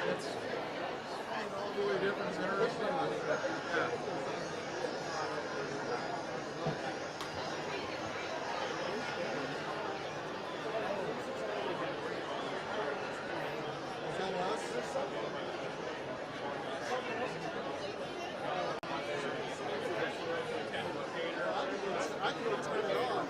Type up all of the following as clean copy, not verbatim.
It's totally different. It's interesting. Yeah. Is that us? I can turn it off.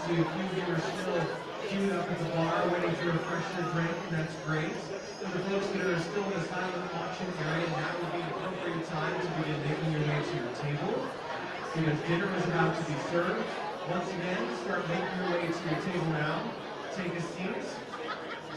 See a few of you are still queued up at the bar waiting to refresh your drink, and that's great. For the folks that are still in the silent auction area, now would be an appropriate time to begin making your way to your table, because dinner is about to be served. Once again, start making your way to your table now. Take a seat.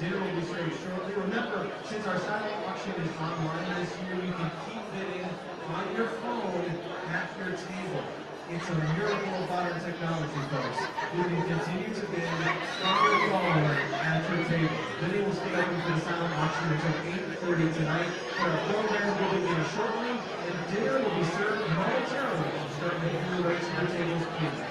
Dinner will be served shortly. Remember, since our silent auction is online this year, you can keep bidding on your phone at your table. It's a miracle of modern technology, folks. You can continue to bid from your phone at your table. Bidding will stay open for the silent auction until 8:30 tonight. But our program will begin shortly, and dinner will be served momentarily. Start making your way to your tables, please.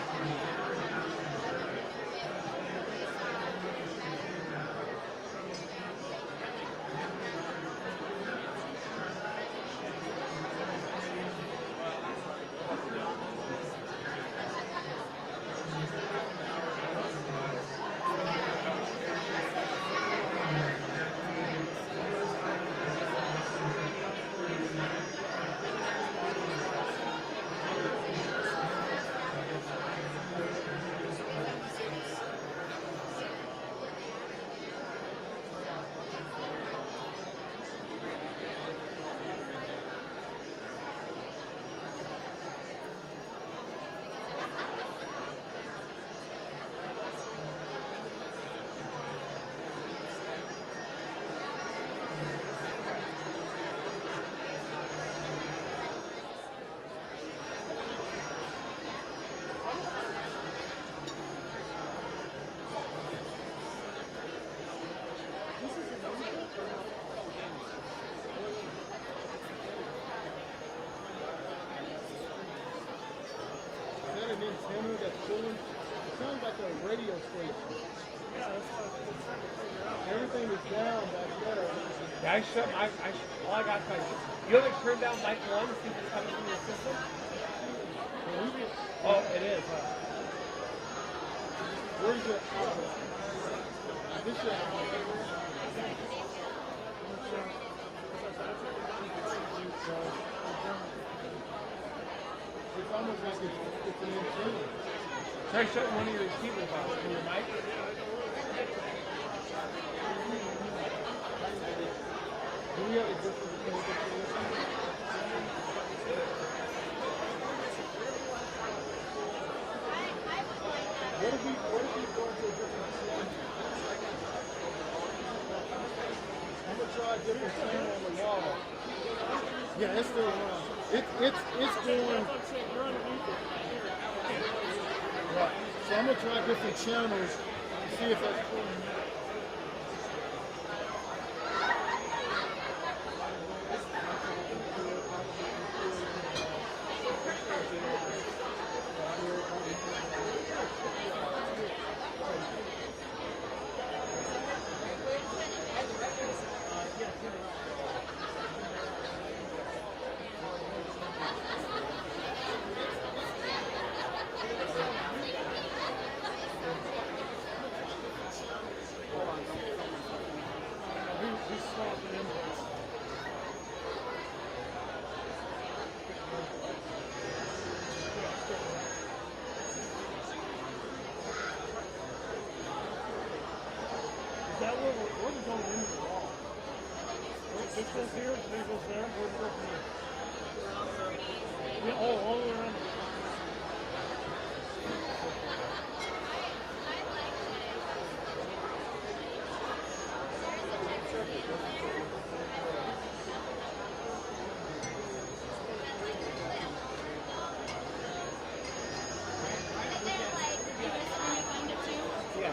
Antenna that's pulling. It sounds like a radio station. Everything is down back there. Yeah, all I got is you haven't turned down mic 1 to see if it's coming from your system? Oh, it is. Where's your this is it's almost like it's an antenna. Try shutting one of your receivers off from your mic. Do we have a different What if we go into a different channel? I'm gonna try a different channel on the wall. Yeah, it's still on. It's going. Right. So I'm gonna try different channels to see if that's cool. This goes here, this goes there, where's it go from here? Yeah, oh, all the way around. Yeah.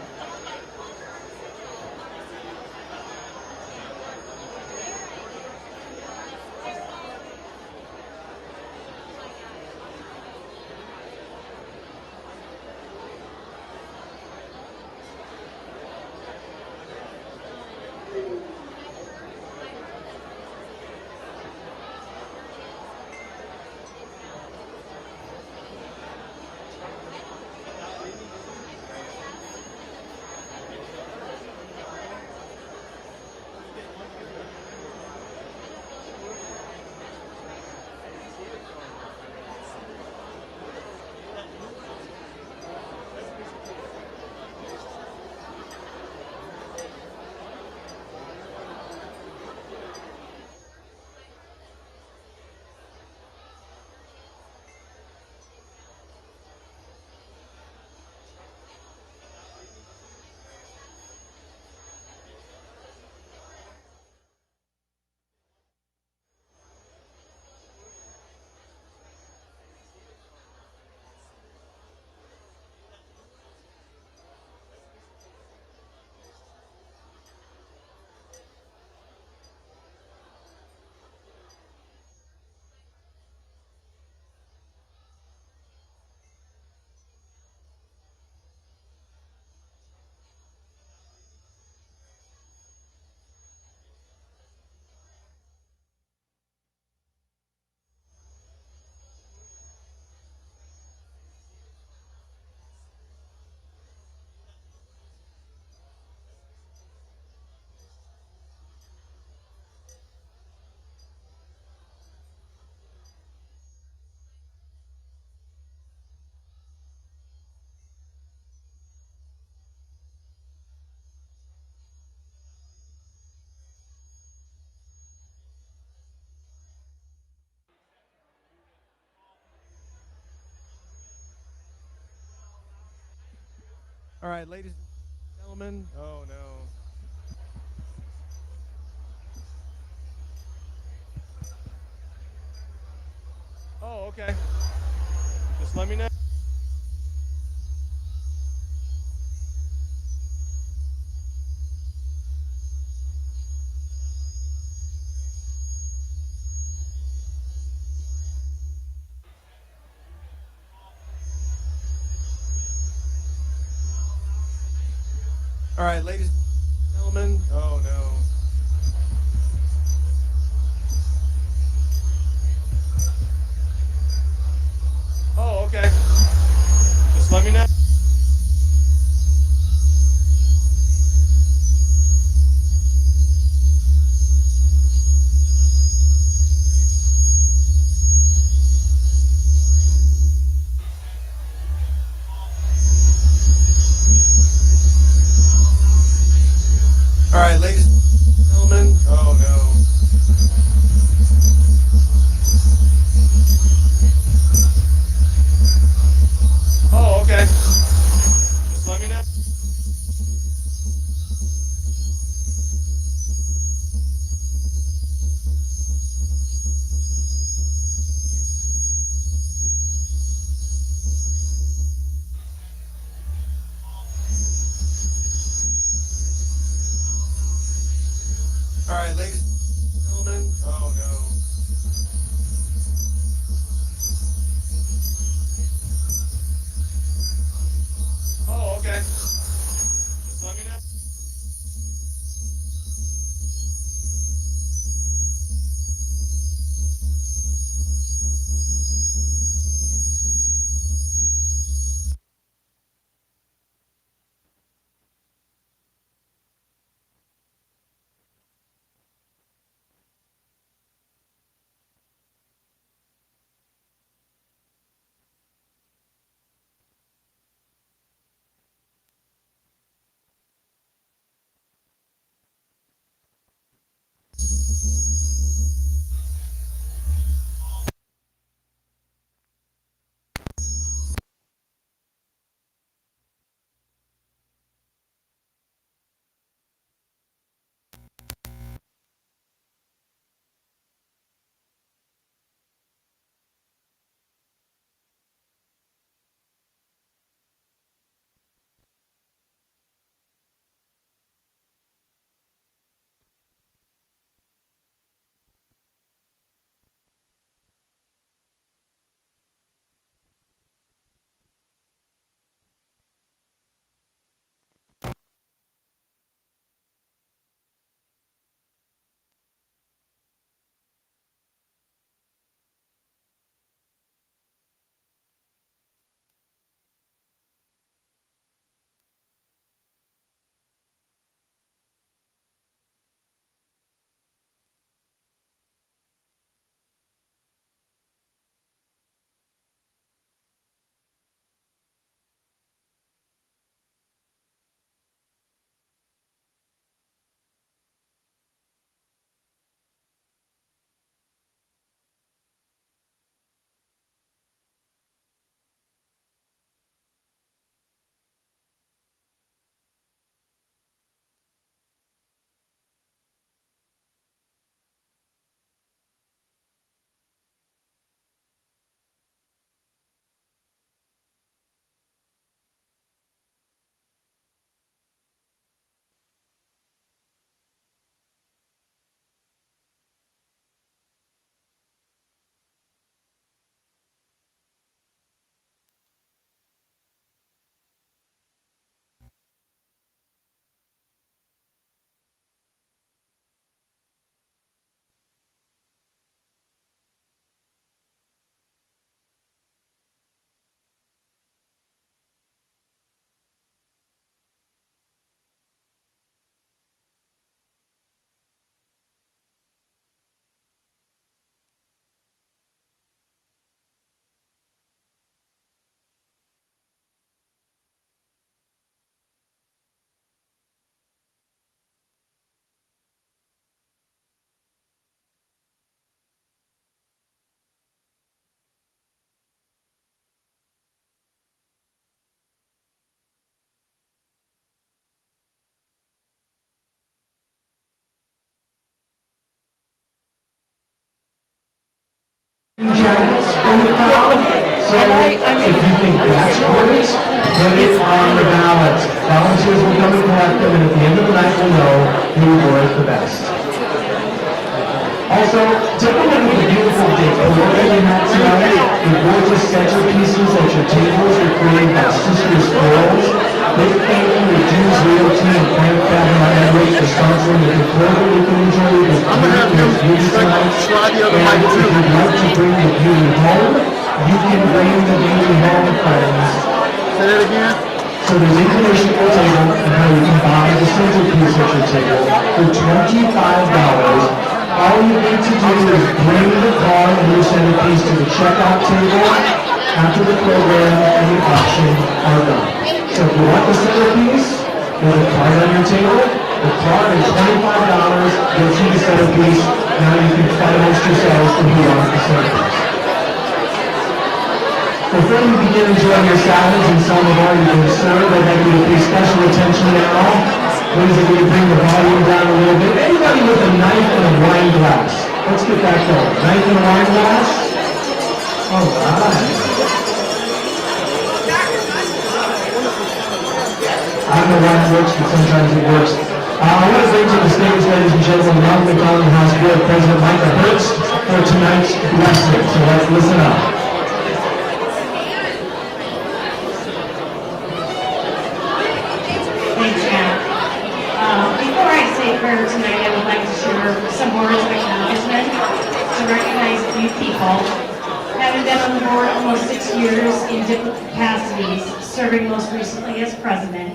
All right, ladies and gentlemen. Oh, no. Oh, okay. Just let me know. All right, ladies and gentlemen. Oh, no. Oh, okay. Just let me know. All right, ladies. jackets in the crowd. So if you think that's great, put it on the ballot. Volunteers will come and collect them, and at the end of the night we'll know who wore it the best. Also, take a look at the beautiful decor that you have tonight. The gorgeous centerpieces at your tables are created by Sisters Girls. Big thank you to Jews Realty and Plant Cabin on Edwards for sponsoring the decor that you can enjoy this beauty tonight. And if you'd like to bring the beauty home, you can bring the beauty home, friends. Say that again. So there's information at the table on how you can buy the centerpiece at your table for $25. All you need to do is bring the car and your centerpiece to the checkout table after the program and the auction are done. So if you want the centerpiece, there's a card on your table. The card is $25, gets you the centerpiece. Now you can finance yourselves to who wants the centerpiece. Before you begin enjoying your salads and some of our you can serve, I'd like you to pay special attention now. Please, if we can bring the volume down a little bit. Anybody with a knife and a wine glass? Let's get that going. Knife and a wine glass? All right. I don't know why it works, but sometimes it works. I want to bring to the stage, ladies and gentlemen, Ronald McDonald House Board President Micah Hurst for tonight's blessing. So let's listen up. Prayer tonight, I would like to share some words of acknowledgement to recognize a few people. Having been on the board almost 6 years in different capacities, serving most recently as president,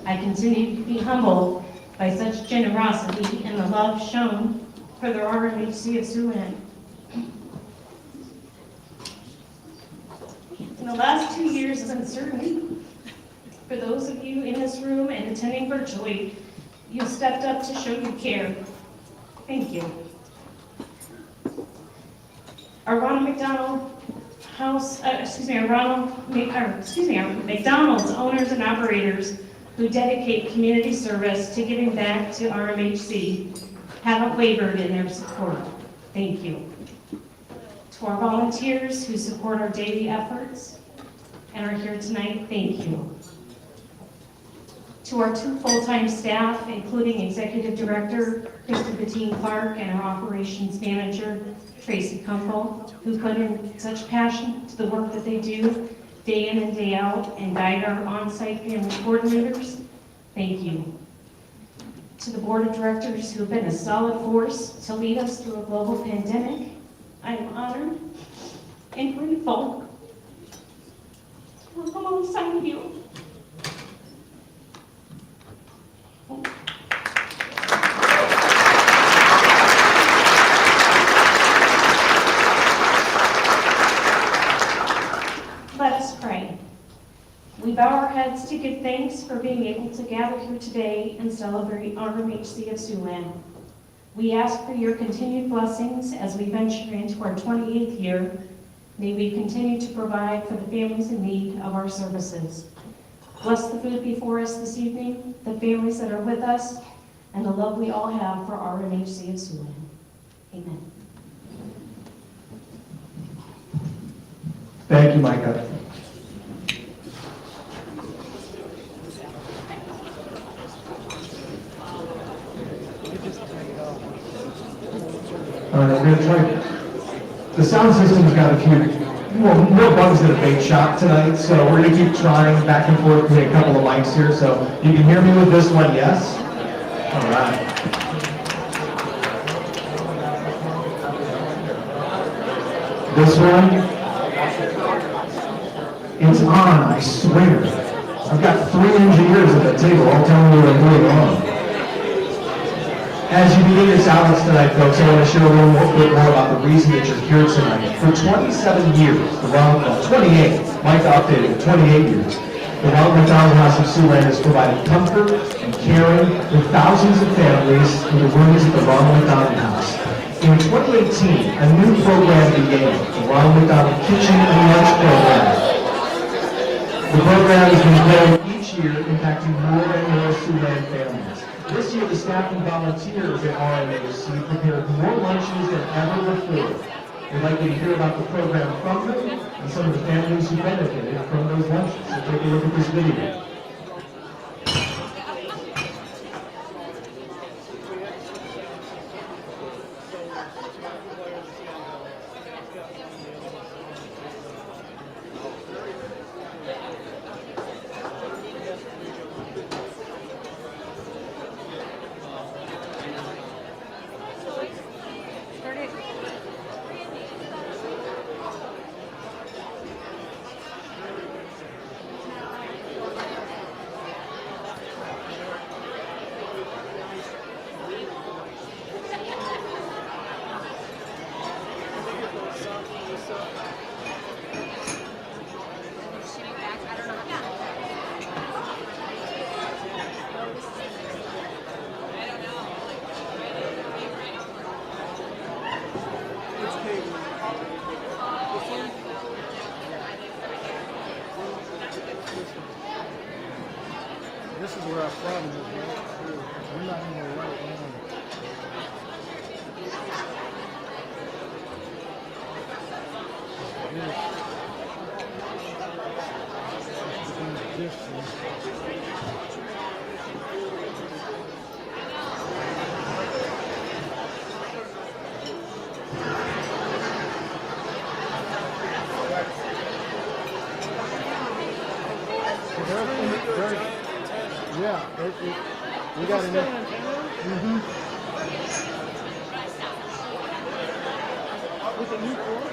I continue to be humbled by such generosity and the love shown for the RMHC of Siouxland. In the last 2 years of uncertainty, for those of you in this room and attending virtually, you stepped up to show your care. Thank you. Our Ronald McDonald House, our McDonald's owners and operators who dedicate community service to giving back to RMHC haven't wavered in their support. Thank you. To our volunteers who support our daily efforts and are here tonight, thank you. To our 2 full-time staff, including Executive Director Krista Bettine Clark and our Operations Manager Tracy Kunkel, who put in such passion to the work that they do day in and day out and guide our on-site family coordinators, thank you. To the Board of Directors who have been a solid force to lead us through a global pandemic, I am honored and grateful to work alongside you. Let us pray. We bow our heads to give thanks for being able to gather here today and celebrate RMHC of Siouxland. We ask for your continued blessings as we venture into our 28th year. May we continue to provide for the families in need of our services. Bless the food before us this evening, the families that are with us, and the love we all have for RMHC of Siouxland. Amen. Thank you, Micah. All right, we're going to try. The sound system's got a few more bugs than a bait shop tonight, so we're going to keep trying back and forth with a couple of mics here. So you can hear me with this one, yes? All right. This one, it's on, I swear. I've got 3 engineers at the table all telling me I'm doing on. As you begin your salads tonight, folks, I want to share a little bit more about the reason that you're here tonight. For 27 years, 28, Mike updated, 28 years, the Ronald McDonald House of Siouxland has provided comfort and caring for thousands of families in the rooms at the Ronald McDonald House. In 2018, a new program began, the Ronald McDonald Kitchen and Lunch Program. The program has been growing each year, impacting more and more Siouxland families. This year, the staff and volunteers at RMHC prepared more lunches than ever before. We'd like you to hear about the program from them and some of the families who benefited from those lunches. So take a look at this video. This is where our problem is, right? We're not in the right line. This. Yeah, we got it. With a new core?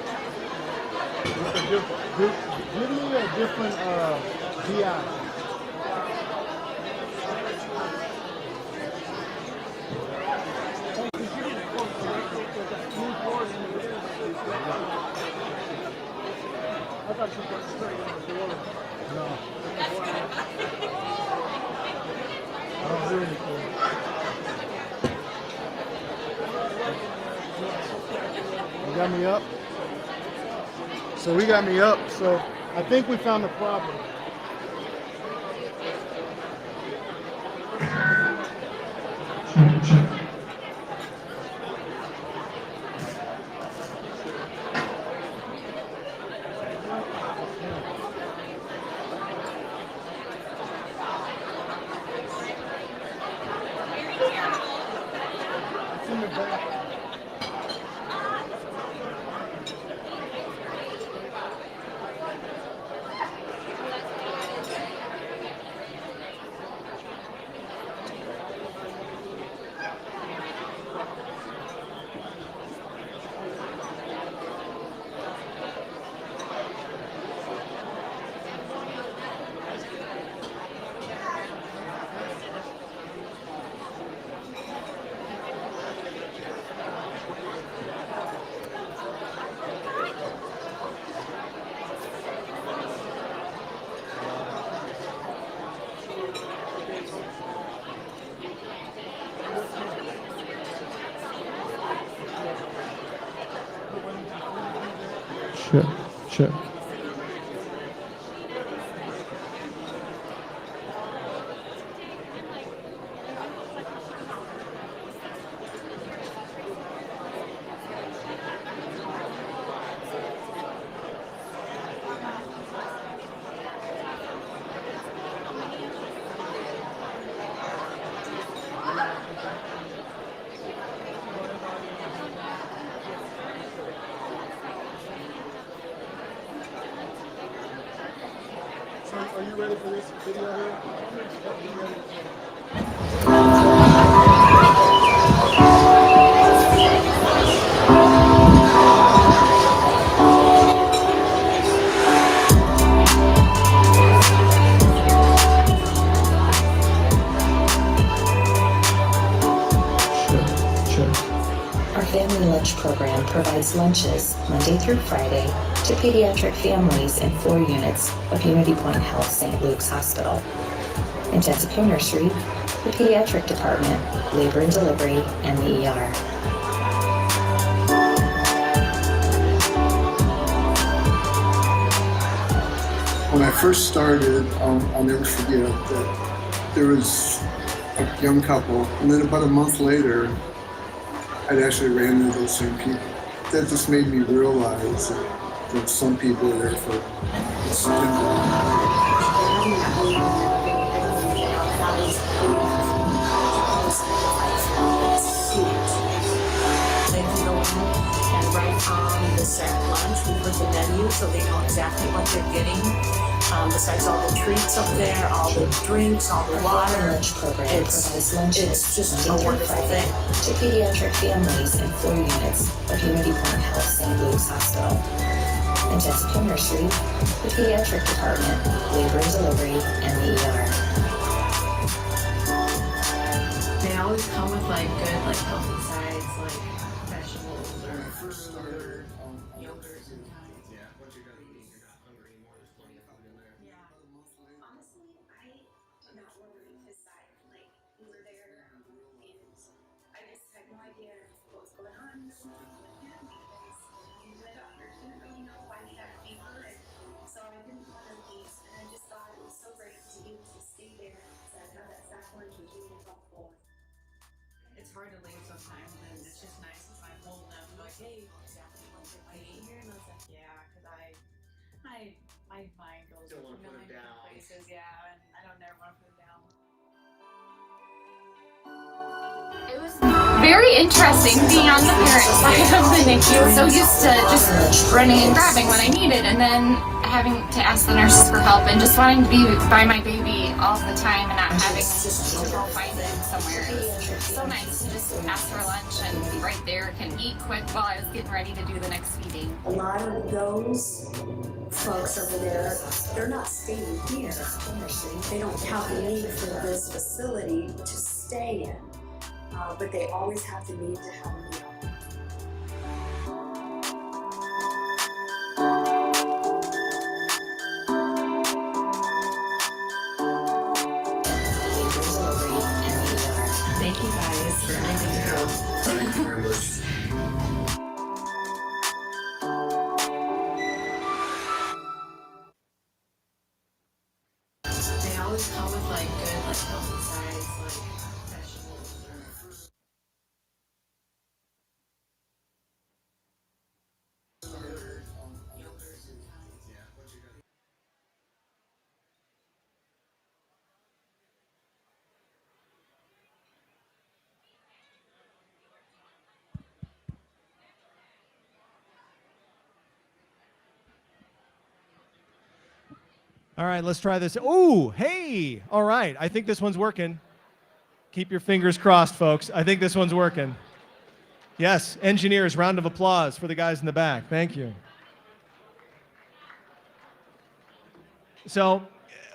Give me a different GI. I thought you put straight in the door. No. I don't do anything. You got me up? So we got me up, so I think we found the problem. It's in the back. Sure. So are you ready for this video here? Are you ready? Our family lunch program provides lunches Monday through Friday to pediatric families in 4 units of Unity Point Health St. Luke's Hospital. Intensive Care Nursery, the Pediatric Department, Labor and Delivery, and the ER. When I first started, I'll never forget that there was a young couple, and then about a month later, I'd actually ran into those same people. that just made me realize that some people are there for They can go in and write on the set lunch, we put the menu so they know exactly what they're getting. Besides all the treats up there, all the drinks, all the water. Lunch program provides lunches it's just a wonderful thing. To pediatric families in 4 units of Unity Point Health St. Luke's Hospital. In Jessica Nursery, the pediatric department, labor and delivery, and the ER. They always come with like good, like healthy sides, like vegetables or fruit or yogurt sometimes. Yeah, once you're done eating, you're not hungry anymore. There's plenty of food in there. Yeah. Honestly, I did not order his side. Like, we were there, and I just had no idea what was going on with him because the doctor didn't really know why he had a fever, and so I didn't want to leave. And I just thought it was so great to be able to stay there. So I thought that staff lunch was really helpful. It's hard to leave sometimes, and it's just nice if I'm holding them like, hey, exactly what I eat here, and I was like, yeah, because my mind goes Don't a wanna put million it down. places, yeah, and I don't never want to put it down. It was very interesting being on the parent side of the NICU. So used to just running and grabbing what I needed, and then having to ask the nurses for help, and just wanting to be by my baby all the time and not having to go find him somewhere. It was so nice to just ask for lunch and be right there, can eat quick while I was getting ready to do the next feeding. A lot of those folks over there, they're not staying here. They don't have the need for this facility to stay in, but they always have the need to have a meal. Thank you guys for letting me go. Thank you very much. They always come with like good, like healthy sides, like vegetables or fruit. Yogurt sometimes. Yeah, once you're done. All right, let's try this. Oh, hey. All right, I think this one's working. Keep your fingers crossed, folks. I think this one's working. Yes, engineers, round of applause for the guys in the back. Thank you. So,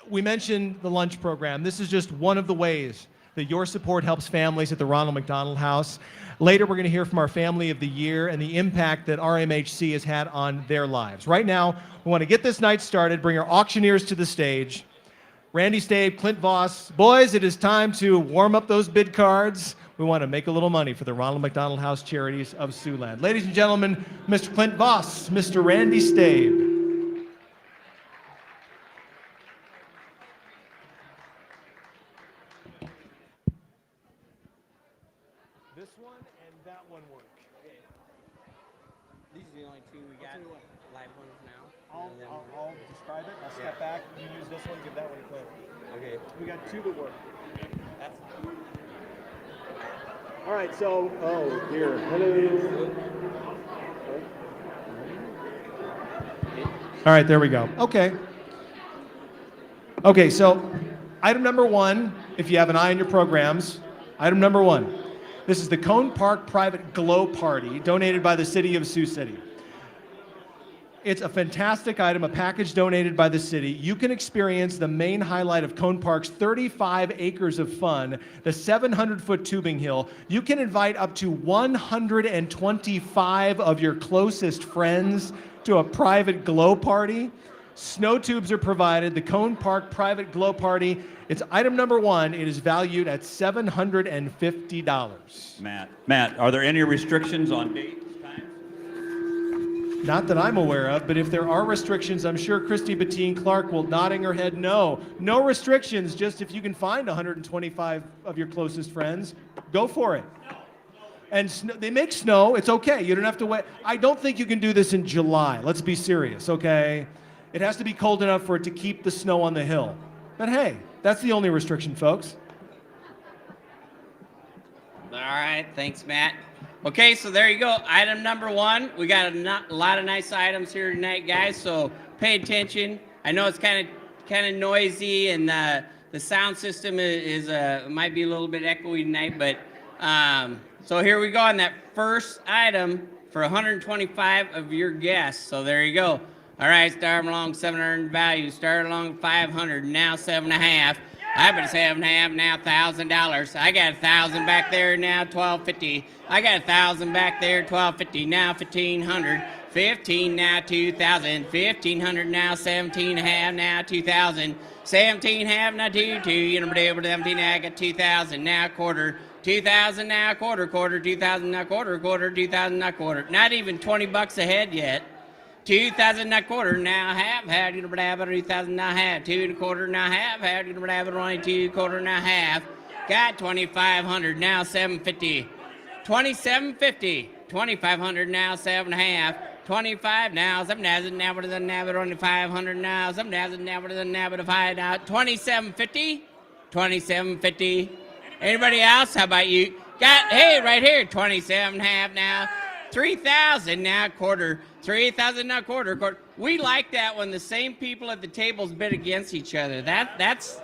we mentioned the lunch program. This is just one of the ways that your support helps families at the Ronald McDonald House. Later, we're going to hear from our Family of the Year and the impact that RMHC has had on their lives. Right now, we want to get this night started, bring our auctioneers to the stage. Randy Stabe, Clint Voss. Boys, it is time to warm up those bid cards. We want to make a little money for the Ronald McDonald House Charities of Siouxland. Ladies and gentlemen, Mr. Clint Voss, Mr. Randy Stabe. This one and that one work. These are the only two we got live ones now. I'll describe it. I'll step back. You use this one, give that one a click. Okay. We got two that work. That's All right, so, oh dear. Hello. All right, there we go. Okay. Okay, so item number one, if you have an eye on your programs, item number one. This is the Cone Park Private Glow Party donated by the city of Sioux City. It's a fantastic item, a package donated by the city. You can experience the main highlight of Cone Park's 35 acres of fun, the 700-foot tubing hill. You can invite up to 125 of your closest friends to a private glow party. Snow tubes are provided. The Cone Park Private Glow Party, it's item number one. It is valued at $750. Matt, are there any restrictions on dates, times? Not that I'm aware of, but if there are restrictions, I'm sure Christy Bettine Clark will nodding her head no. No restrictions, just if you can find 125 of your closest friends, go for it. And they make snow. It's okay. You don't have to wait. I don't think you can do this in July. Let's be serious, okay? It has to be cold enough for it to keep the snow on the hill. But hey, that's the only restriction, folks. All right, thanks, Matt. Okay, so there you go. Item number 1. We got a lot of nice items here tonight, guys. So pay attention. I know it's kind of noisy, and the sound system is might be a little bit echoey tonight, but so here we go on that first item for 125 of your guests. So there you go. All right, start along 700 value. Start along 500. Now 7.5. I put 7.5 now $1,000. I got 1,000 back there now $1,250. I got 1,000 back there $1,250 now 1,500. 15 now 2,000. 1,500 now 17.5 now 2,000. 17.5 now 2. You know, 17. I got 2,000 now quarter. 2,000 now quarter. 2,000 now quarter. 2,000 now quarter. Not even $20 ahead yet. 2,000 now quarter, now half, you know, 2,000 now half, 2.25 now half, you know, only 2.25 now half. Got 2,500 now 750, 2,750, 2,500 now 7.5, 25 now 7,000 now with the nab only 500 now 7,000 now with the nab of 5 now 2,750, 2,750. Anybody else? How about you? Got right here 27.5 now. 3,000 now quarter, 3,000 now quarter. We like that when the same people at the tables bid against each other. That's.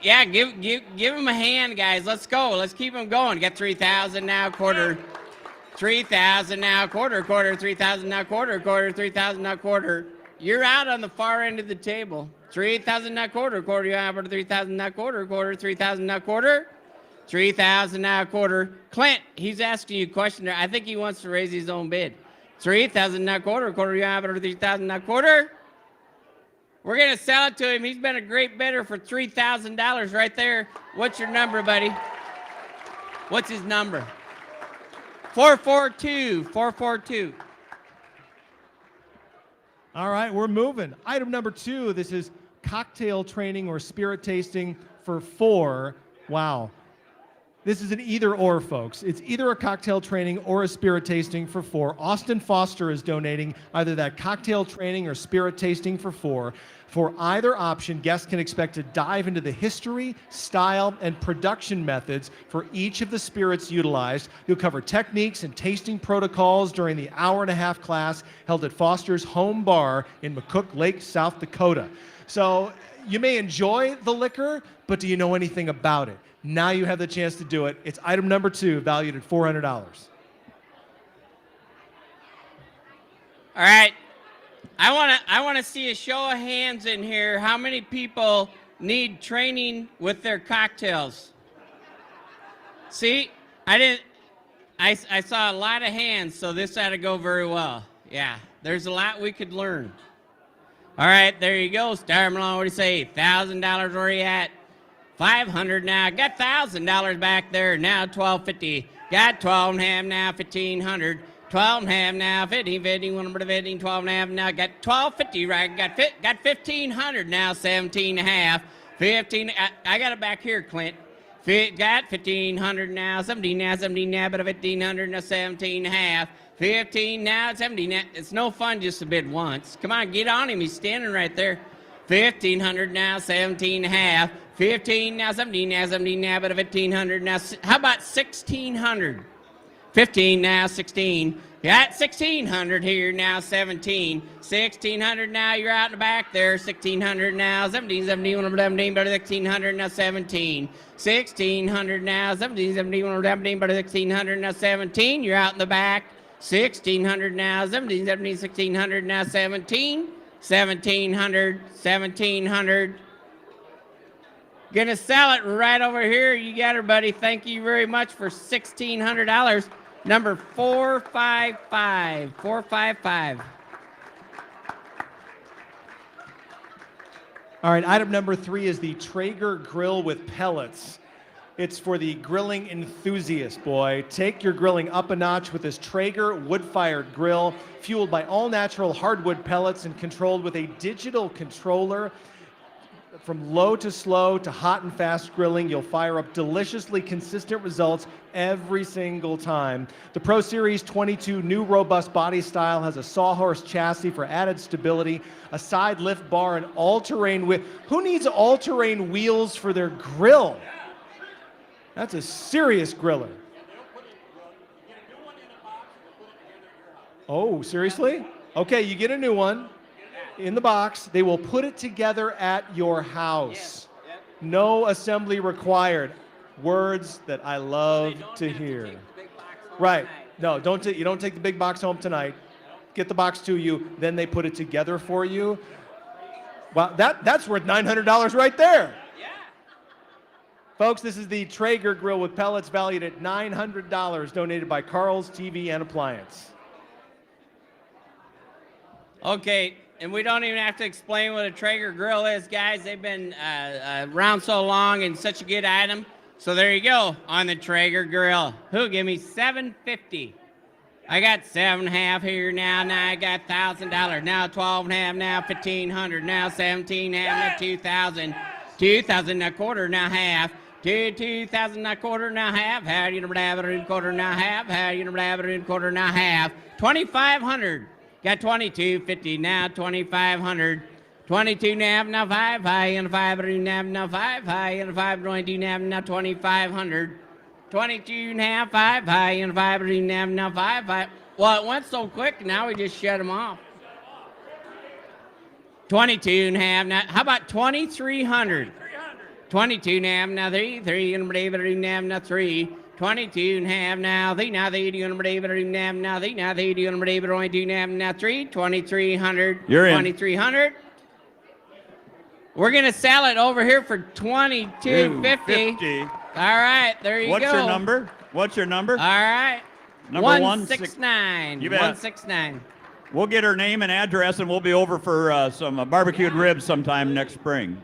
Yeah, give them a hand, guys. Let's go. Let's keep them going. Got 3,000 now quarter, 3,000 now quarter, 3,000 now quarter, 3,000 now quarter. You're out on the far end of the table. 3,000 now quarter, you're out for 3,000 now quarter, 3,000 now quarter. 3,000 now a quarter. Clint, he's asking you a question there. I think he wants to raise his own bid. 3,000 now quarter, you have it 3,000 now quarter. We're gonna sell it to him. He's been a great bidder for $3,000 right there. What's your number, buddy? What's his number? 442. 442. All right, we're moving. Item number 2. This is cocktail training or spirit tasting for 4. Wow. This is an either-or, folks. It's either a cocktail training or a spirit tasting for 4. Austin Foster is donating either that cocktail training or spirit tasting for 4. For either option, guests can expect to dive into the history, style, and production methods for each of the spirits utilized. You'll cover techniques and tasting protocols during the hour-and-a-half class held at Foster's home bar in McCook Lake, South Dakota. So you may enjoy the liquor, but do you know anything about it? Now you have the chance to do it. It's item number 2, valued at $400. All right. I want to see a show of hands in here. How many people need training with their cocktails? See, I saw a lot of hands, so this ought to go very well. Yeah, there's a lot we could learn. All right, there you go. Star Malone, what do you say? $1,000, where are you at? 500 now. Got $1,000 back there. Now $1,250. Got 12.5 now. 1,500. 12.5 now. 15, 15, 12.5 now. Got 1,250 right. Got 1,500 now. 17.5. 15. I got it back here, Clint. Got 1,500 now. 17 now. 17 now. But 1,500 now. 17.5. 15 now. 17 now. It's no fun just to bid once. Come on, get on him. He's standing right there. 1,500 now. 17.5. 15 now, 17 now, 17 now, but 1,500 now. How about 1,600? 15 now, 16. Got 1,600 here now, 17. 1,600 now, you're out in the back there. 1,600 now, 17, 17, 17, but 1,600 now, 17. 1,600 now, 17, 17, 17, but 1,600 now, 17. You're out in the back. 1,600 now, 17, 17, 1,600 now, 17. 1,700, 1,700. Gonna sell it right over here. You got her, buddy. Thank you very much for $1,600. Number 455. 455. All right, item number 3 is the Traeger grill with pellets. It's for the grilling enthusiast, boy. Take your grilling up a notch with this Traeger wood-fired grill, fueled by all-natural hardwood pellets and controlled with a digital controller. From low to slow to hot and fast grilling, you'll fire up deliciously consistent results every single time. The Pro Series 22 new robust body style has a sawhorse chassis for added stability, a side lift bar, and all-terrain wheel. Who needs all-terrain wheels for their grill? That's a serious griller. Oh, seriously? Okay, you get a new one in the box. They will put it together at your house. No assembly required. Words that I love to hear. Right. No, you don't take the big box home tonight. Get the box to you, then they put it together for you. Wow, that's worth $900 right there. Folks, this is the Traeger grill with pellets valued at $900, donated by Carl's TV and Appliance. Okay, and we don't even have to explain what a Traeger grill is, guys. They've been around so long and such a good item. So there you go on the Traeger grill. Who give me $750? I got 7.5 here now. Now I got $1,000. Now 12.5. Now 1,500. Now 17.5. Now 2,000. 2,000. Now quarter. Now half. 2,000. Now quarter. Now half. How do you blab it in quarter? Now half. How do you blab it in quarter? Now half. 2,500. Got 22.50 now, 2,500. 22 nav now 5 high and 5 nav now 5 high and 5 22 nav now 2,500. 22 nav 5 high and 5 nav now 5 high. Well, it went so quick. Now we just shut them off. 22 nav now. How about 2,300? 22 nav now 3 and nav now 3. 22.5 now, the now the now the now the now 3, 2,300. You're in. 2,300. We're gonna sell it over here for $2,250. All right, there you What's go. your number? What's your number? All right. Number 169. You bet. 169. We'll get her name and address, and we'll be over for some barbecued ribs sometime next spring.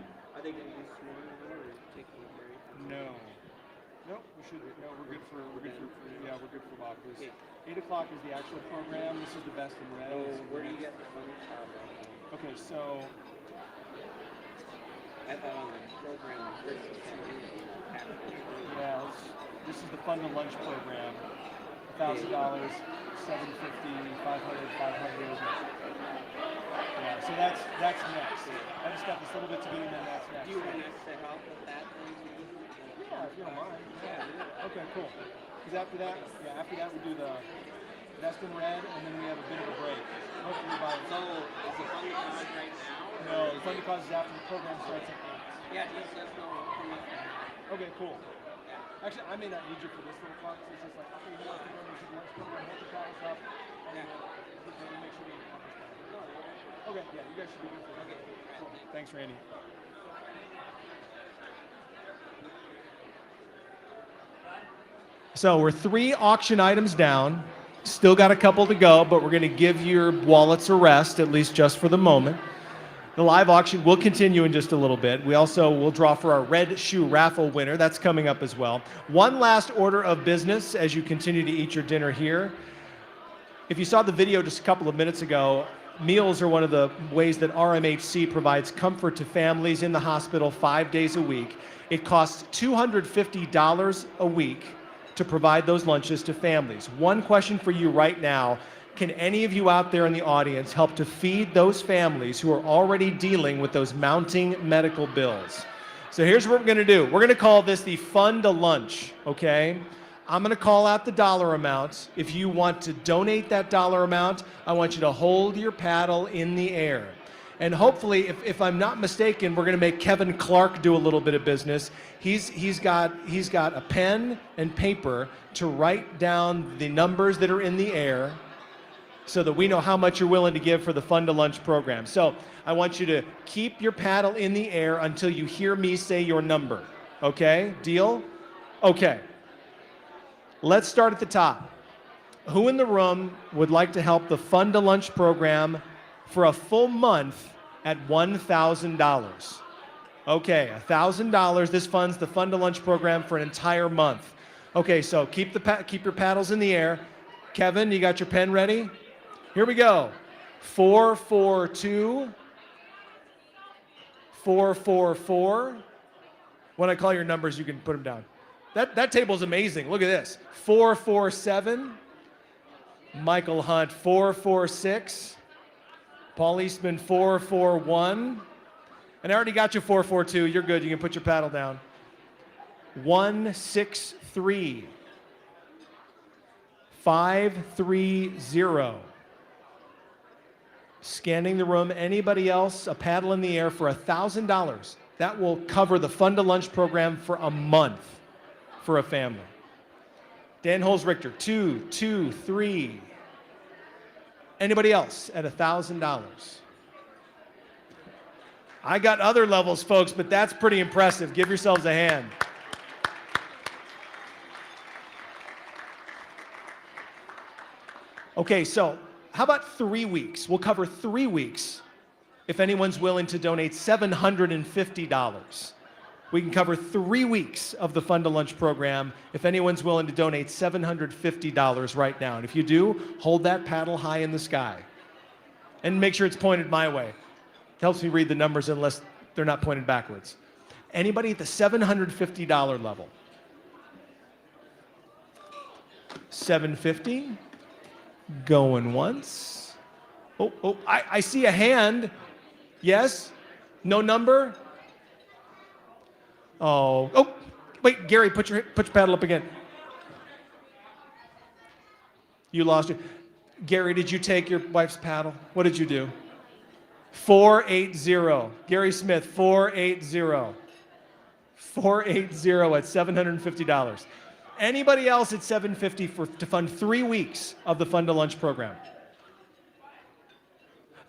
We're 8 o'clock is the actual program. This is the best in red. Where do you get the money from? Okay, so I thought on the program, yeah, this is the Fund to Lunch program. $1,000, $750, $500, $500. Yeah, so that's next. I just got this little bit to do, and then that's next. Do you want us to help with that? Yeah, if you don't mind. Yeah. Okay, cool. Because after that we do the best in red, and then we have a bit of a break. Hopefully by So, is the fund cause right now? No, the Fund to Cause is after the program starts at 8. Yeah, just let us know. Okay, cool. Actually, I may not need you for this little clock. It's just like, okay, you want to go to the lunch program, hold the paddles up, and we'll make sure we accomplish that. Okay, yeah, you guys should be good for that. Okay, cool. Thanks, Randy. So we're 3 auction items down. Still got a couple to go, but we're going to give your wallets a rest, at least just for the moment. The live auction will continue in just a little bit. We also will draw for our red shoe raffle winner. That's coming up as well. One last order of business as you continue to eat your dinner here. If you saw the video just a couple of minutes ago, meals are one of the ways that RMHC provides comfort to families in the hospital 5 days a week. It costs $250 a week to provide those lunches to families. One question for you right now: can any of you out there in the audience help to feed those families who are already dealing with those mounting medical bills? So here's what we're gonna do. We're gonna call this the Fund to Lunch, okay? I'm gonna call out the dollar amount. If you want to donate that dollar amount, I want you to hold your paddle in the air. And hopefully, if I'm not mistaken, we're gonna make Kevin Clark do a little bit of business. He's got a pen and paper to write down the numbers that are in the air so that we know how much you're willing to give for the Fund to Lunch program. So I want you to keep your paddle in the air until you hear me say your number. Okay? Deal? Okay. Let's start at the top. Who in the room would like to help the Fund to Lunch program for a full month at $1,000? Okay, $1,000. This funds the Fund to Lunch program for an entire month. Okay, so keep your paddles in the air. Kevin, you got your pen ready? Here we go. 442 444. When I call your numbers, you can put them down. That table is amazing. Look at this. 447. Michael Hunt, 446. Paul Eastman, 441. And I already got you 442. You're good. You can put your paddle down. 163. 530. Scanning the room. Anybody else? A paddle in the air for $1,000. That will cover the Fun to Lunch program for a month for a family. Dan Holz-Richter, 223. Anybody else at $1,000? I got other levels, folks, but that's pretty impressive. Give yourselves a hand. Okay, so how about 3 weeks? We'll cover 3 weeks if anyone's willing to donate $750. We can cover 3 weeks of the Fun to Lunch program if anyone's willing to donate $750 right now. And if you do, hold that paddle high in the sky. And make sure it's pointed my way. It helps me read the numbers unless they're not pointed backwards. Anybody at the $750 level? 750? Going once. Oh, I see a hand. Yes? No number? Oh, wait, Gary, put your paddle up again. You lost it. Gary, did you take your wife's paddle? What did you do? 480. Gary Smith, 480. 480 at $750. Anybody else at $750 to fund 3 weeks of the Fun to Lunch program?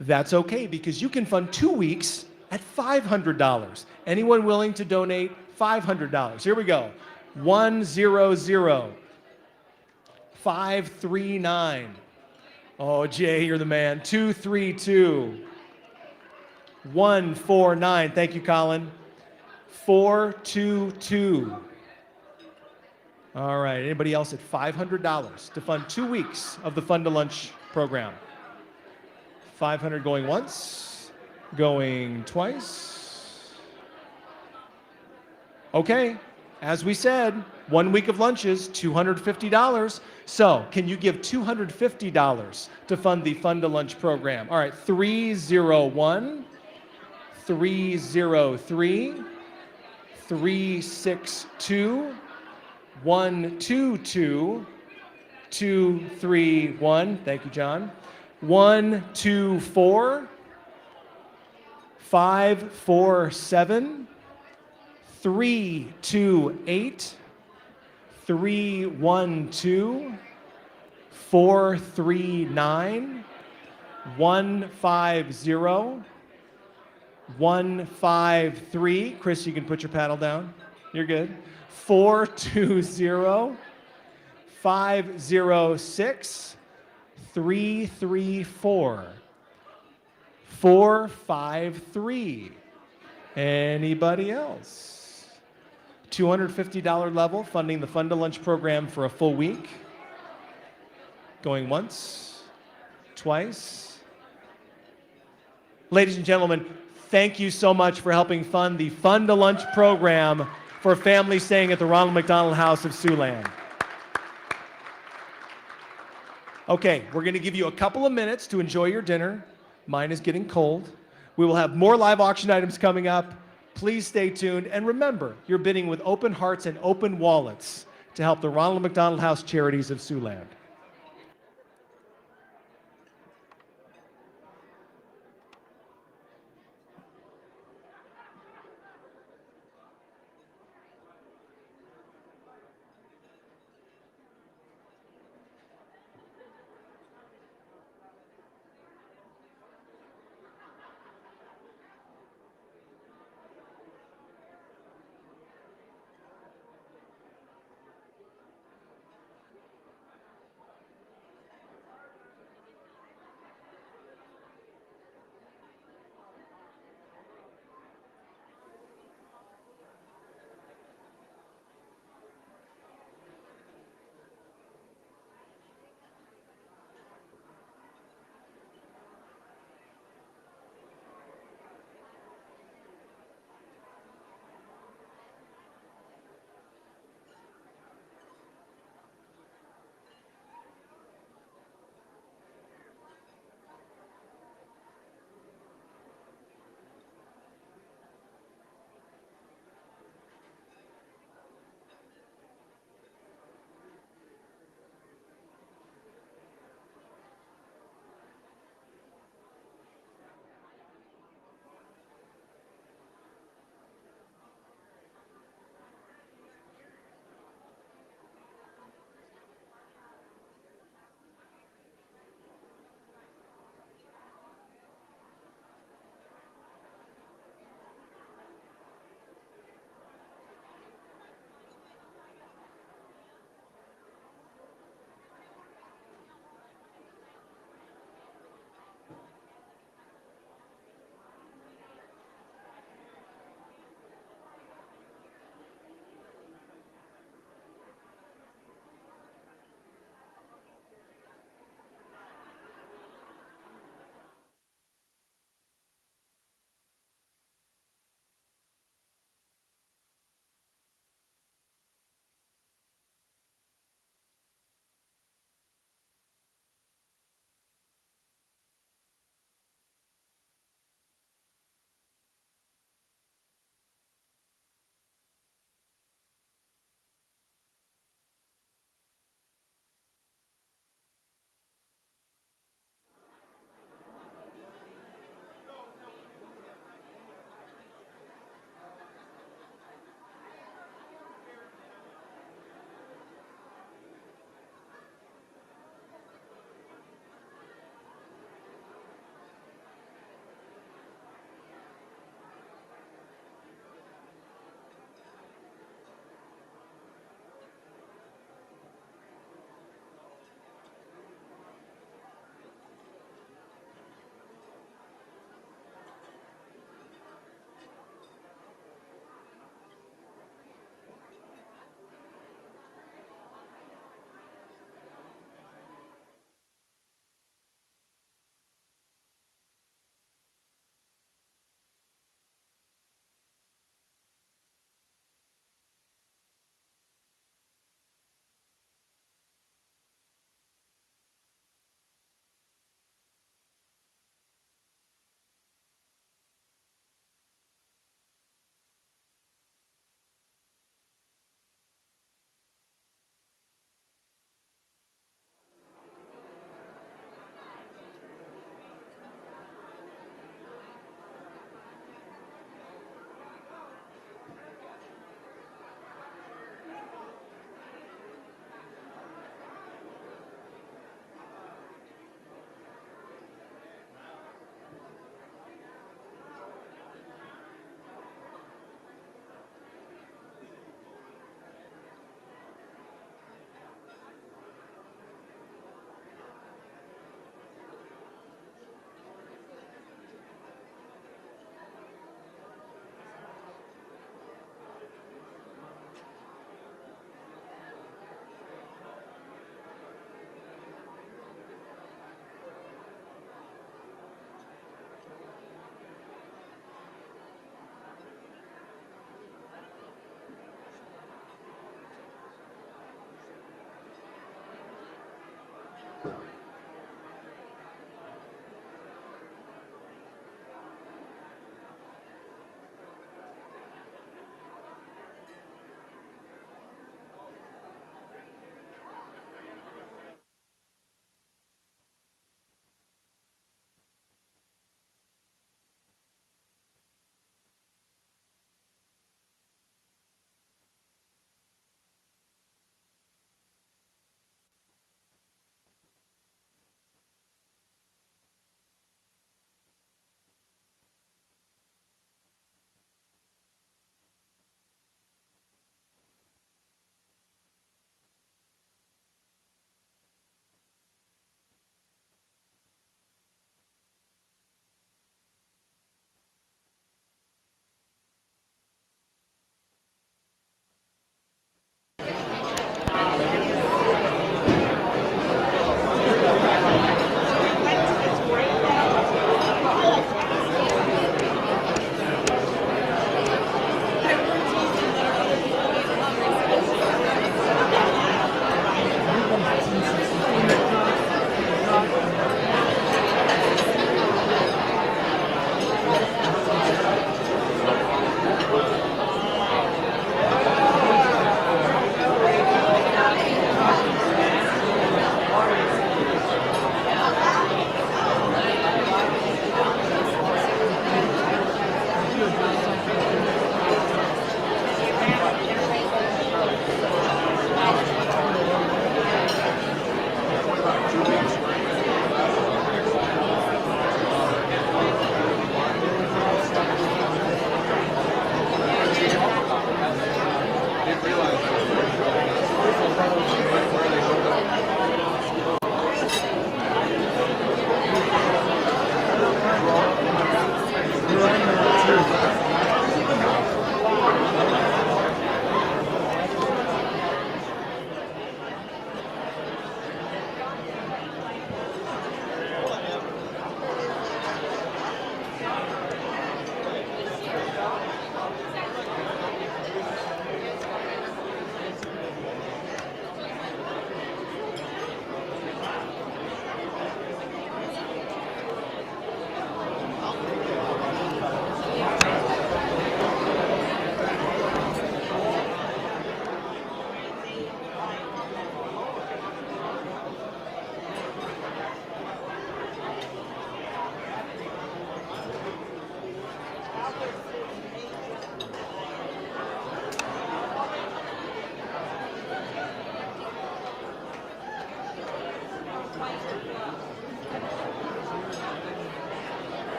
That's okay, because you can fund 2 weeks at $500. Anyone willing to donate $500? Here we go. 100. 539. Oh, Jay, you're the man. 232. 149. Thank you, Colin. 422. All right. Anybody else at $500 to fund 2 weeks of the Fun to Lunch program? 500 going once, going twice. Okay. As we said, 1 week of lunches, $250. So, can you give $250 to fund the Fun to Lunch program? All right, 301, 303, 362, 122, 231. Thank you, John. 124, 547. 328, 312, 439, 150, 153. Chris, you can put your paddle down. You're good. 420, 506, 334, 453. Anybody else? $250 level, funding the Fun to Lunch program for a full week. Going once, twice. Ladies and gentlemen, thank you so much for helping fund the Fun to Lunch program for families staying at the Ronald McDonald House of Siouxland. Okay, we're going to give you a couple of minutes to enjoy your dinner. Mine is getting cold. We will have more live auction items coming up. Please stay tuned, and remember, you're bidding with open hearts and open wallets to help the Ronald McDonald House Charities of Siouxland.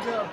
go.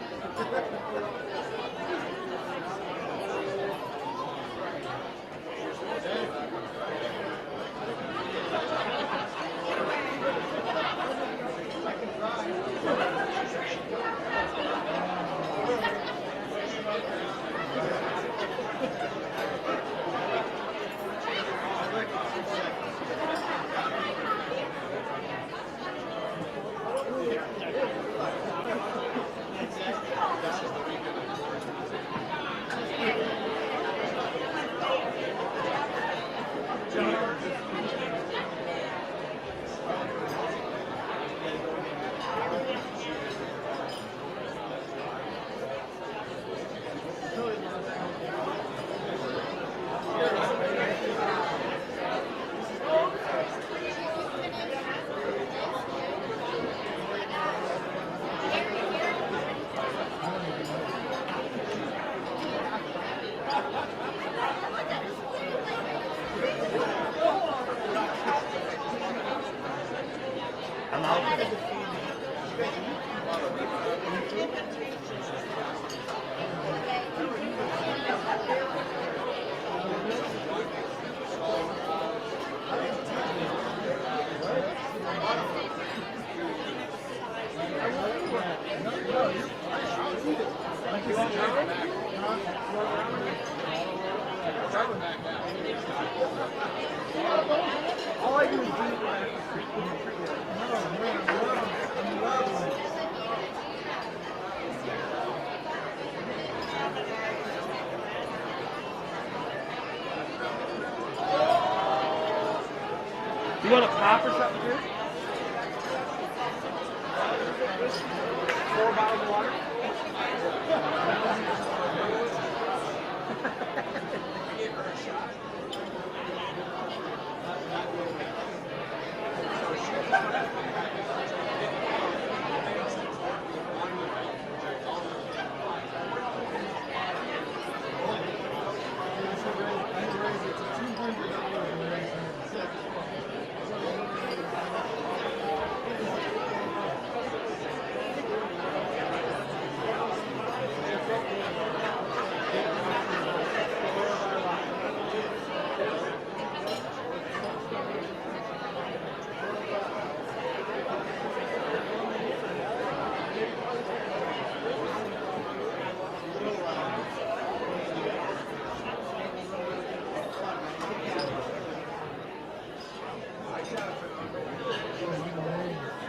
All I do is You want a pop or something, too? 4 bottles of water?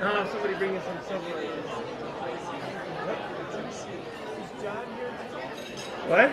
Oh, somebody bring us some silver. What?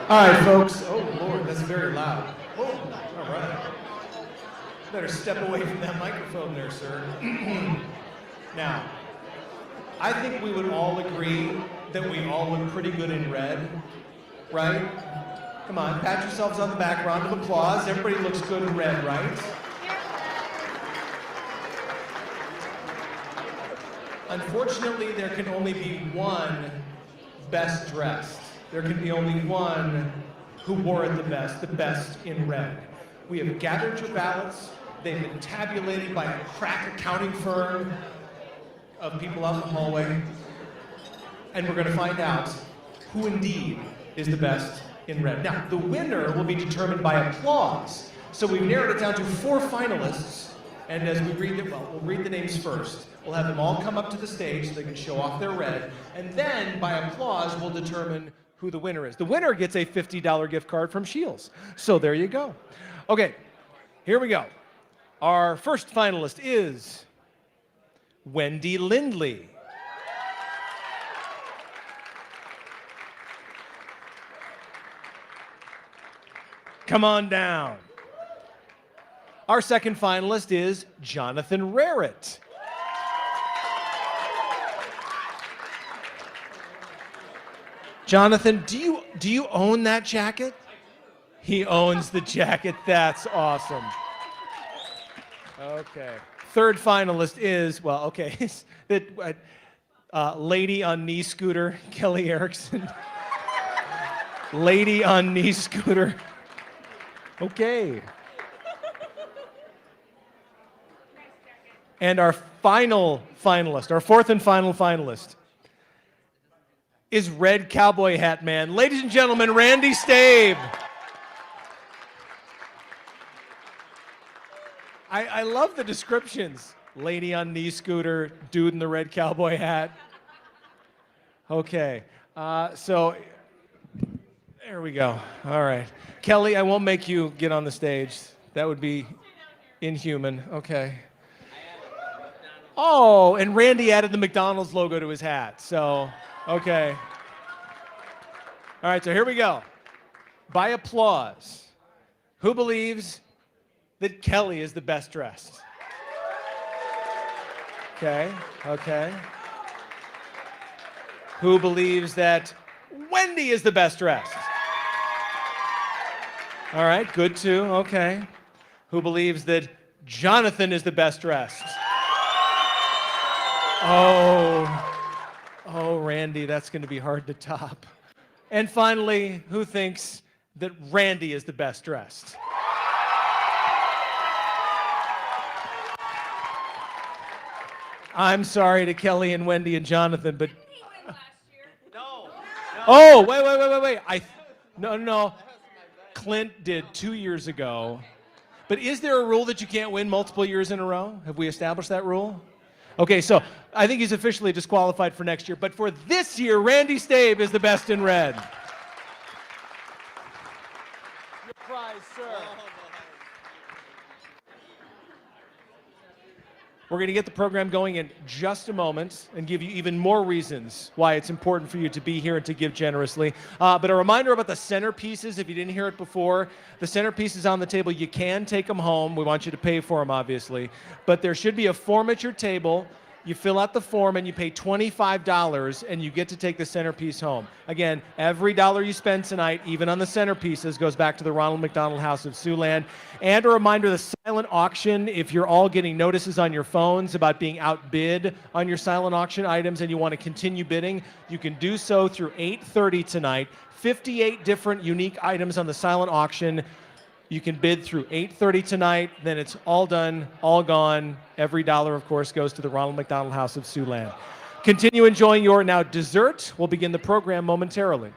All right, folks. Oh, Lord, that's very loud. Oh, all right. Better step away from that microphone there, sir. Now, I think we would all agree that we all look pretty good in red, right? Come on, pat yourselves on the back, round of applause. Everybody looks good in red, right? Unfortunately, there can only be one best dressed. There can be only one who wore it the best in red. We have gathered your ballots. They've been tabulated by a crack accounting firm of people out in the hallway. And we're going to find out who indeed is the best in red. Now, the winner will be determined by applause. So we've narrowed it down to 4 finalists And as we read them, well, we'll read the names first. We'll have them all come up to the stage so they can show off their red. And then, by applause, we'll determine who the winner is. The winner gets a $50 gift card from Shields. So there you go. Okay, here we go. Our first finalist is Wendy Lindley. Come on down. Our second finalist is Jonathan Rarrett. Jonathan, do you own that jacket? He owns the jacket. That's awesome. Okay. Third finalist is, well, okay, lady on knee scooter, Kelly Erickson. Lady on knee scooter. Okay. And our final finalist, our fourth and final finalist, is Red Cowboy Hat Man. Ladies and gentlemen, Randy Stabe. I love the descriptions. Lady on knee scooter, dude in the red cowboy hat. Okay, so there we go. All right. Kelly, I won't make you get on the stage. That would be inhuman. Okay. Oh, and Randy added the McDonald's logo to his hat. So, okay. All right, so here we go. By applause, who believes that Kelly is the best dressed? Okay, okay. Who believes that Wendy is the best dressed? All right, good too, okay. Who believes that Jonathan is the best dressed? Oh, Randy, that's going to be hard to top. And finally, who thinks that Randy is the best dressed? I'm sorry to Kelly and Wendy and Jonathan, but... Oh, wait. No. Clint did 2 years ago. But is there a rule that you can't win multiple years in a row? Have we established that rule? Okay, so I think he's officially disqualified for next year. But for this year, Randy Stabe is the best in red. Your prize, sir. We're going to get the program going in just a moment and give you even more reasons why it's important for you to be here and to give generously. But a reminder about the centerpieces, if you didn't hear it before, the centerpieces on the table, you can take them home. We want you to pay for them, obviously. But there should be a form at your table. You fill out the form and you pay $25 and you get to take the centerpiece home. Again, every dollar you spend tonight, even on the centerpieces, goes back to the Ronald McDonald House of Siouxland. And a reminder, the silent auction, if you're all getting notices on your phones about being outbid on your silent auction items and you want to continue bidding, you can do so through 8:30 tonight. 58 different unique items on the silent auction. You can bid through 8:30 tonight, then it's all done, all gone. Every dollar, of course, goes to the Ronald McDonald House of Siouxland. Continue enjoying your now dessert. We'll begin the program momentarily.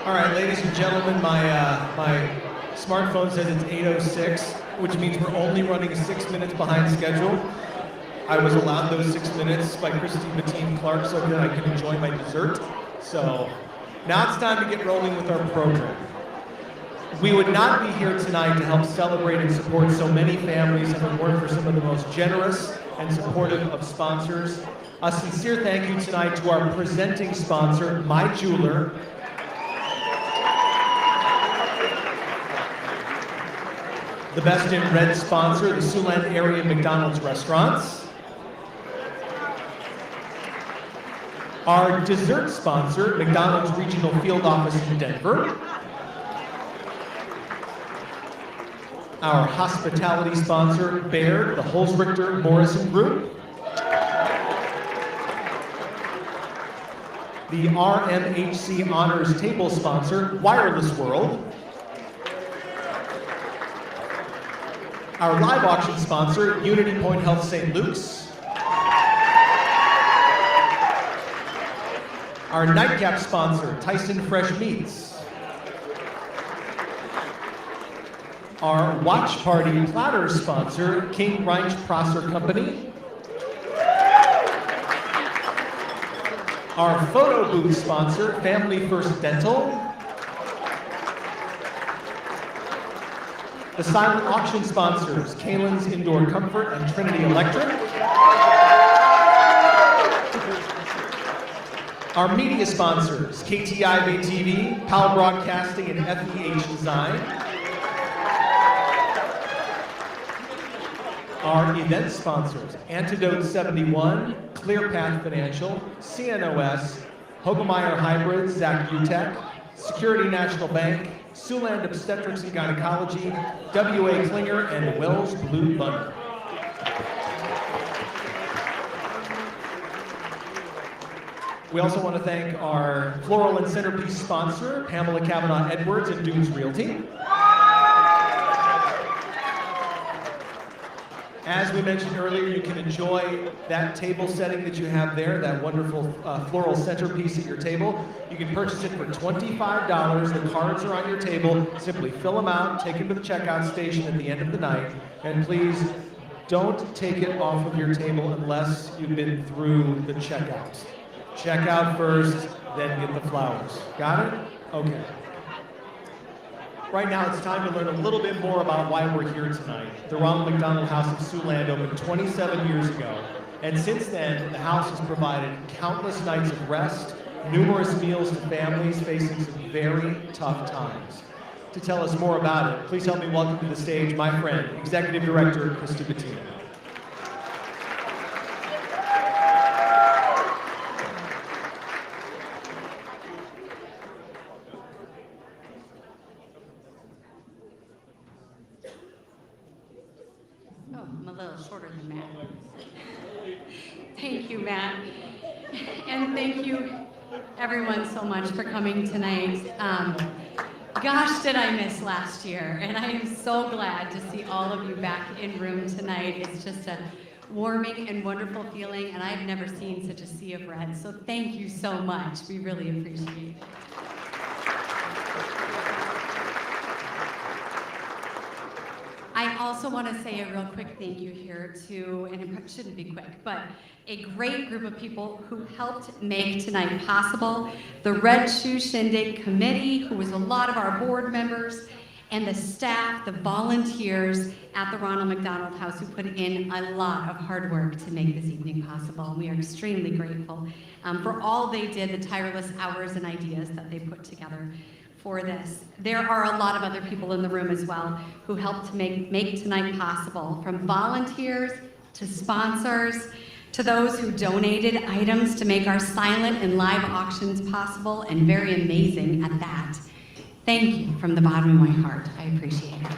All right, ladies and gentlemen, my smartphone says it's 8:06, which means we're only running 6 minutes behind schedule. I was allowed those 6 minutes by Bettine Clark so that I can enjoy my dessert. So now it's time to get rolling with our program. We would not be here tonight to help celebrate and support so many families if it weren't for some of the most generous and supportive of sponsors. A sincere thank you tonight to our presenting sponsor, My Jeweler. The Best in Red sponsor, the Siouxland area McDonald's restaurants. Our dessert sponsor, McDonald's Regional Field Office in Denver. Our hospitality sponsor, Baird, the Holzrichter Morrison Group. The RMHC Honors Table sponsor, Wireless World. Our live auction sponsor, Unity Point Health St. Luke's. Our nightcap sponsor, Tyson Fresh Meats. Our watch party platter sponsor, King Reinsch Prosser Company. Our photo booth sponsor, Family First Dental. The silent auction sponsors, Kalen's Indoor Comfort and Trinity Electric. Our media sponsors, KTIV TV, PAL Broadcasting, and FEH Design. Our event sponsors, Antidote 71, ClearPath Financial, CNOS, Hogemeyer Hybrids, Zach Utech, Security National Bank, Siouxland Obstetrics and Gynecology, W.A. Klinger, and Wells Blue Thunder. We also want to thank our floral and centerpiece sponsor, Pamela Kavanaugh Edwards and Dunes Realty. As we mentioned earlier, you can enjoy that table setting that you have there, that wonderful floral centerpiece at your table. You can purchase it for $25. The cards are on your table. Simply fill them out, take them to the checkout station at the end of the night, and please don't take it off of your table unless you've been through the checkout. Check out first, then get the flowers. Got it? Okay. Right now, it's time to learn a little bit more about why we're here tonight. The Ronald McDonald House of Siouxland opened 27 years ago, and since then, the house has provided countless nights of rest, numerous meals to families facing some very tough times. To tell us more about it, please help me welcome to the stage my friend, Executive Director Krista Bettina. Thank you, Matt. And thank you, everyone, so much for coming tonight. Gosh, did I miss last year. And I am so glad to see all of you back in room tonight. It's just a warming and wonderful feeling, and I've never seen such a sea of red. So thank you so much. We really appreciate it. I also want to say a real quick thank you here to, and it shouldn't be quick, but a great group of people who helped make tonight possible. The Red Shoe Shindig Committee, who was a lot of our board members, and the staff, the volunteers at the Ronald McDonald House who put in a lot of hard work to make this evening possible. We are extremely grateful for all they did, the tireless hours and ideas that they put together for this. There are a lot of other people in the room as well who helped to make tonight possible, from volunteers to sponsors to those who donated items to make our silent and live auctions possible, and very amazing at that. Thank you from the bottom of my heart. I appreciate it.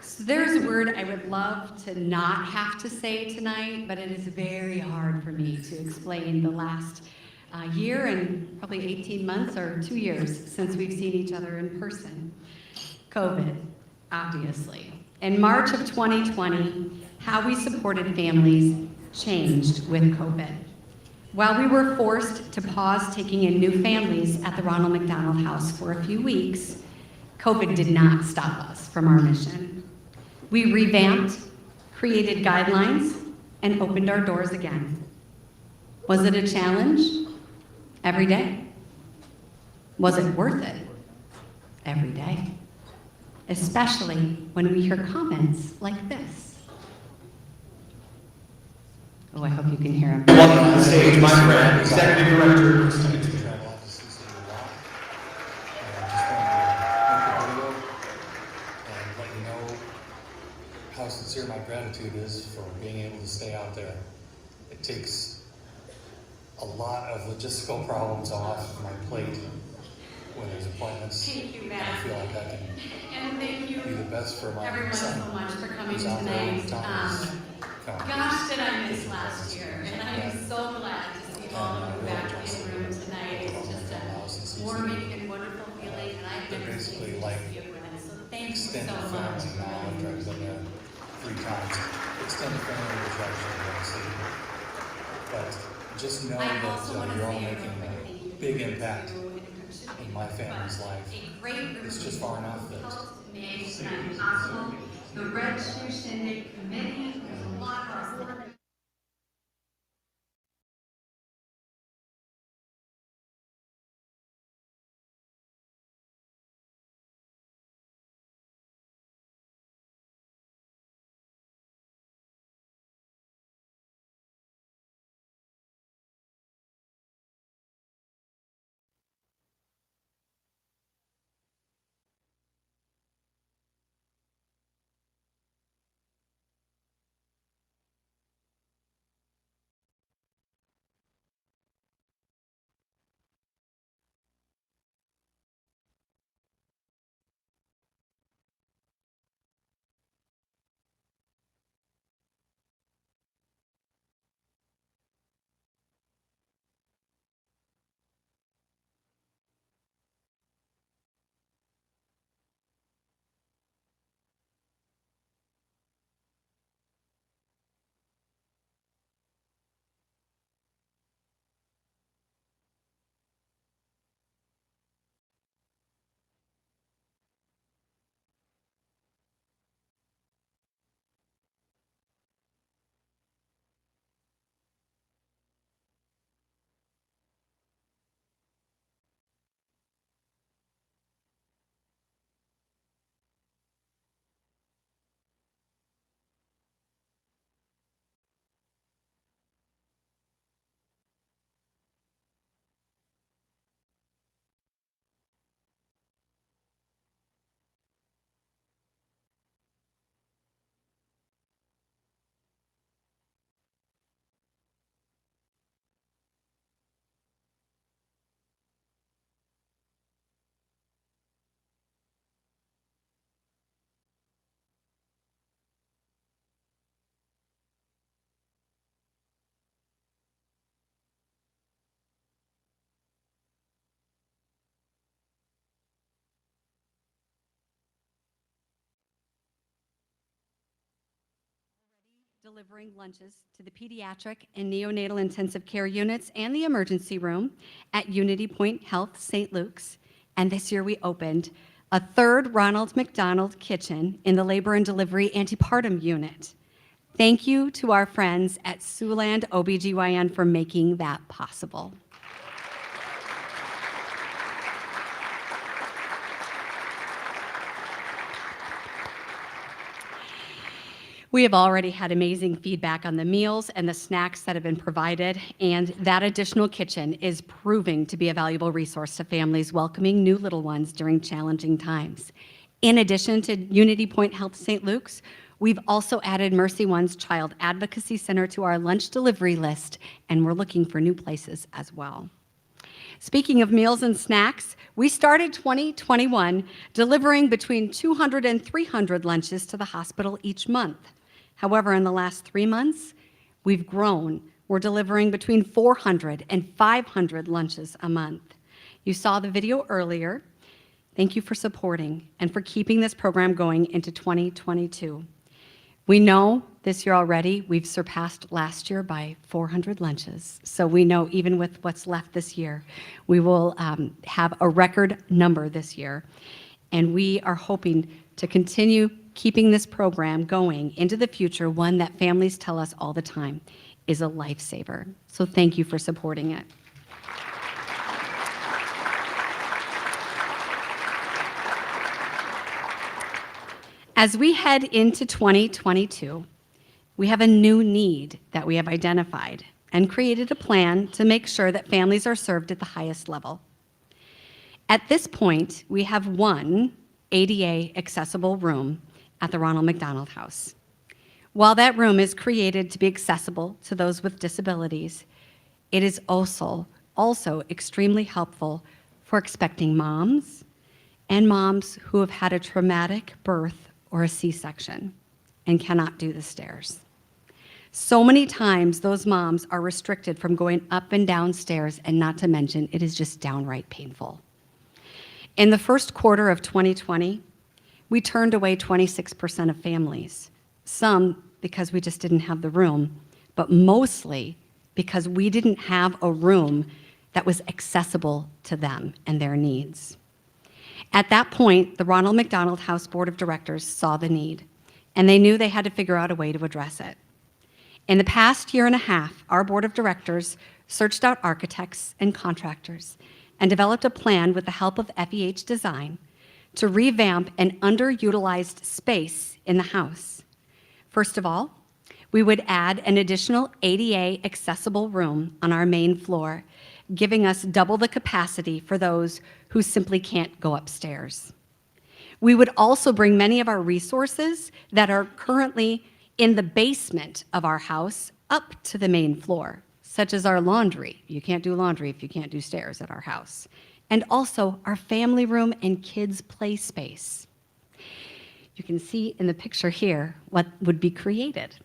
So there's a word I would love to not have to say tonight, but it is very hard for me to explain the last year and probably 18 months or 2 years since we've seen each other in person. COVID, obviously. In March of 2020, how we supported families changed with COVID. While we were forced to pause taking in new families at the Ronald McDonald House for a few weeks, COVID did not stop us from our mission. We revamped, created guidelines, and opened our doors again. Was it a challenge? Every day. Was it worth it? Every day. Especially when we hear comments like this. Oh, I hope you can hear him. Welcome to the stage, my friend, Executive Director. How sincere my gratitude is for being able to stay out there. It takes a lot of logistical problems off my plate when there's appointments. Thank you, I Matt. feel like I can And thank you, be the best for my everyone, son. so much for coming who's out there tonight. with Thomas. Gosh, did I miss last year, and I am so glad to see all of you back in the room tonight. It's just a warming and wonderful feeling, and I've They're never seen basically this like be a friend. So thank you so extended much. family now after I've been there 3 times. Extended family is actually what I see. But just know I that also want to you're all say a making real quick a thank you big to impact you in my family's life. A great group It's of just people far enough that helped make tonight possible. The Red Shoe Shindig Committee, there's a lot of our board. Delivering lunches to the pediatric and neonatal intensive care units and the emergency room at Unity Point Health St. Luke's. And this year we opened a 3rd Ronald McDonald Kitchen in the labor and delivery antepartum unit. Thank you to our friends at Siouxland OBGYN for making that possible. We have already had amazing feedback on the meals and the snacks that have been provided, and that additional kitchen is proving to be a valuable resource to families welcoming new little ones during challenging times. In addition to Unity Point Health St. Luke's, we've also added Mercy One's Child Advocacy Center to our lunch delivery list, and we're looking for new places as well. Speaking of meals and snacks, we started 2021 delivering between 200 and 300 lunches to the hospital each month. However, in the last 3 months, we've grown. We're delivering between 400 and 500 lunches a month. You saw the video earlier. Thank you for supporting and for keeping this program going into 2022. We know this year already, we've surpassed last year by 400 lunches. So we know even with what's left this year, we will have a record number this year. And we are hoping to continue keeping this program going into the future, one that families tell us all the time is a lifesaver. So thank you for supporting it. As we head into 2022, we have a new need that we have identified and created a plan to make sure that families are served at the highest level. At this point, we have one ADA accessible room at the Ronald McDonald House. While that room is created to be accessible to those with disabilities, it is also extremely helpful for expecting moms and moms who have had a traumatic birth or a C-section and cannot do the stairs. So many times those moms are restricted from going up and down stairs, and not to mention it is just downright painful. In the first quarter of 2020, we turned away 26% of families, some because we just didn't have the room, but mostly because we didn't have a room that was accessible to them and their needs. At that point, the Ronald McDonald House Board of Directors saw the need, and they knew they had to figure out a way to address it. In the past year and a half, our Board of Directors searched out architects and contractors and developed a plan with the help of FEH Design to revamp an underutilized space in the house. First of all, we would add an additional ADA accessible room on our main floor, giving us double the capacity for those who simply can't go upstairs. We would also bring many of our resources that are currently in the basement of our house up to the main floor, such as our laundry. You can't do laundry if you can't do stairs at our house. And also our family room and kids' play space. You can see in the picture here what would be created.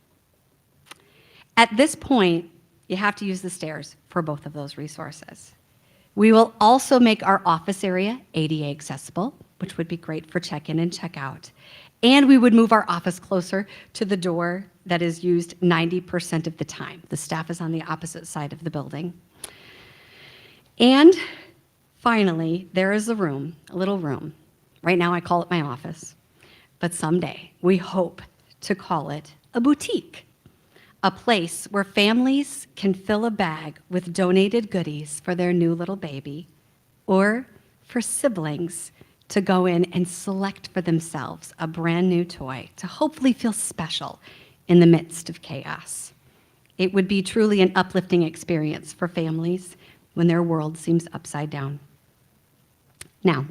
At this point, you have to use the stairs for both of those resources. We will also make our office area ADA accessible, which would be great for check-in and check-out. And we would move our office closer to the door that is used 90% of the time. The staff is on the opposite side of the building. And finally, there is a room, a little room. Right now I call it my office, but someday we hope to call it a boutique, a place where families can fill a bag with donated goodies for their new little baby, or for siblings to go in and select for themselves a brand new toy to hopefully feel special in the midst of chaos. It would be truly an uplifting experience for families when their world seems upside down. Now,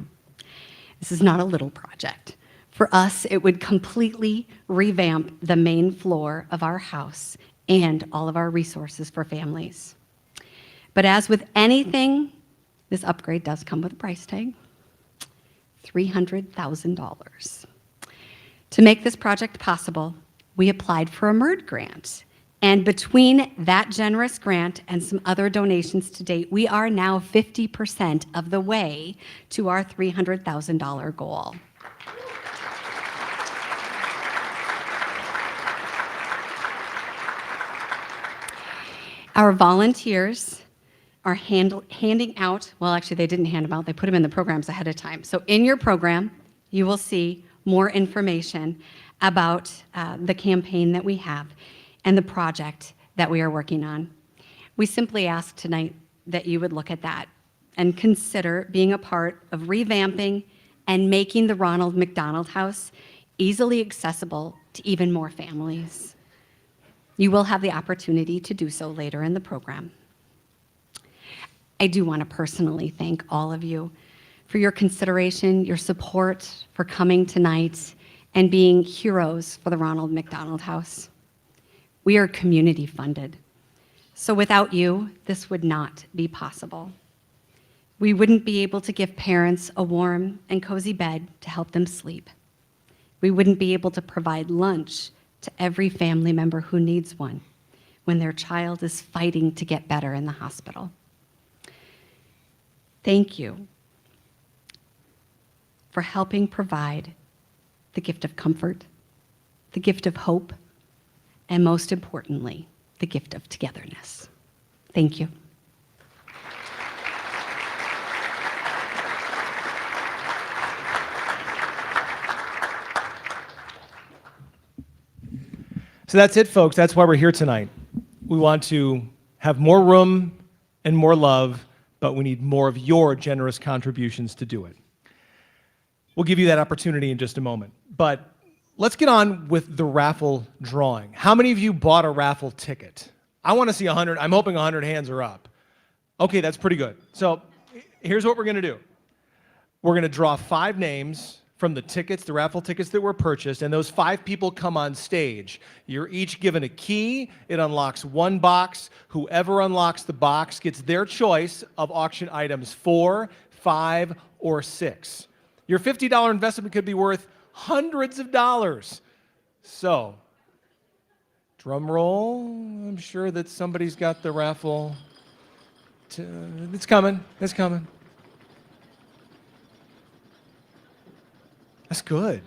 this is not a little project. For us, it would completely revamp the main floor of our house and all of our resources for families. But as with anything, this upgrade does come with a price tag. $300,000. To make this project possible, we applied for a MERD grant. And between that generous grant and some other donations to date, we are now 50% of the way to our $300,000 goal. Our volunteers are handing out, well, actually they didn't hand them out, they put them in the programs ahead of time. So in your program, you will see more information about the campaign that we have and the project that we are working on. We simply ask tonight that you would look at that and consider being a part of revamping and making the Ronald McDonald House easily accessible to even more families. You will have the opportunity to do so later in the program. I do want to personally thank all of you for your consideration, your support, for coming tonight and being heroes for the Ronald McDonald House. We are community funded, so without you, this would not be possible. We wouldn't be able to give parents a warm and cozy bed to help them sleep. We wouldn't be able to provide lunch to every family member who needs one when their child is fighting to get better in the hospital. Thank you for helping provide the gift of comfort, the gift of hope, and most importantly, the gift of togetherness. Thank you. So that's it, folks. That's why we're here tonight. We want to have more room and more love, but we need more of your generous contributions to do it. We'll give you that opportunity in just a moment. But let's get on with the raffle drawing. How many of you bought a raffle ticket? I want to see 100. I'm hoping 100 hands are up. Okay, that's pretty good. So here's what we're going to do. We're going to draw 5 names from the tickets, the raffle tickets that were purchased, and those 5 people come on stage. You're each given a key. It unlocks 1 box. Whoever unlocks the box gets their choice of auction items 4, 5, or 6. Your $50 investment could be worth hundreds of dollars. So, drum roll. I'm sure that somebody's got the raffle. It's coming. It's coming. That's good.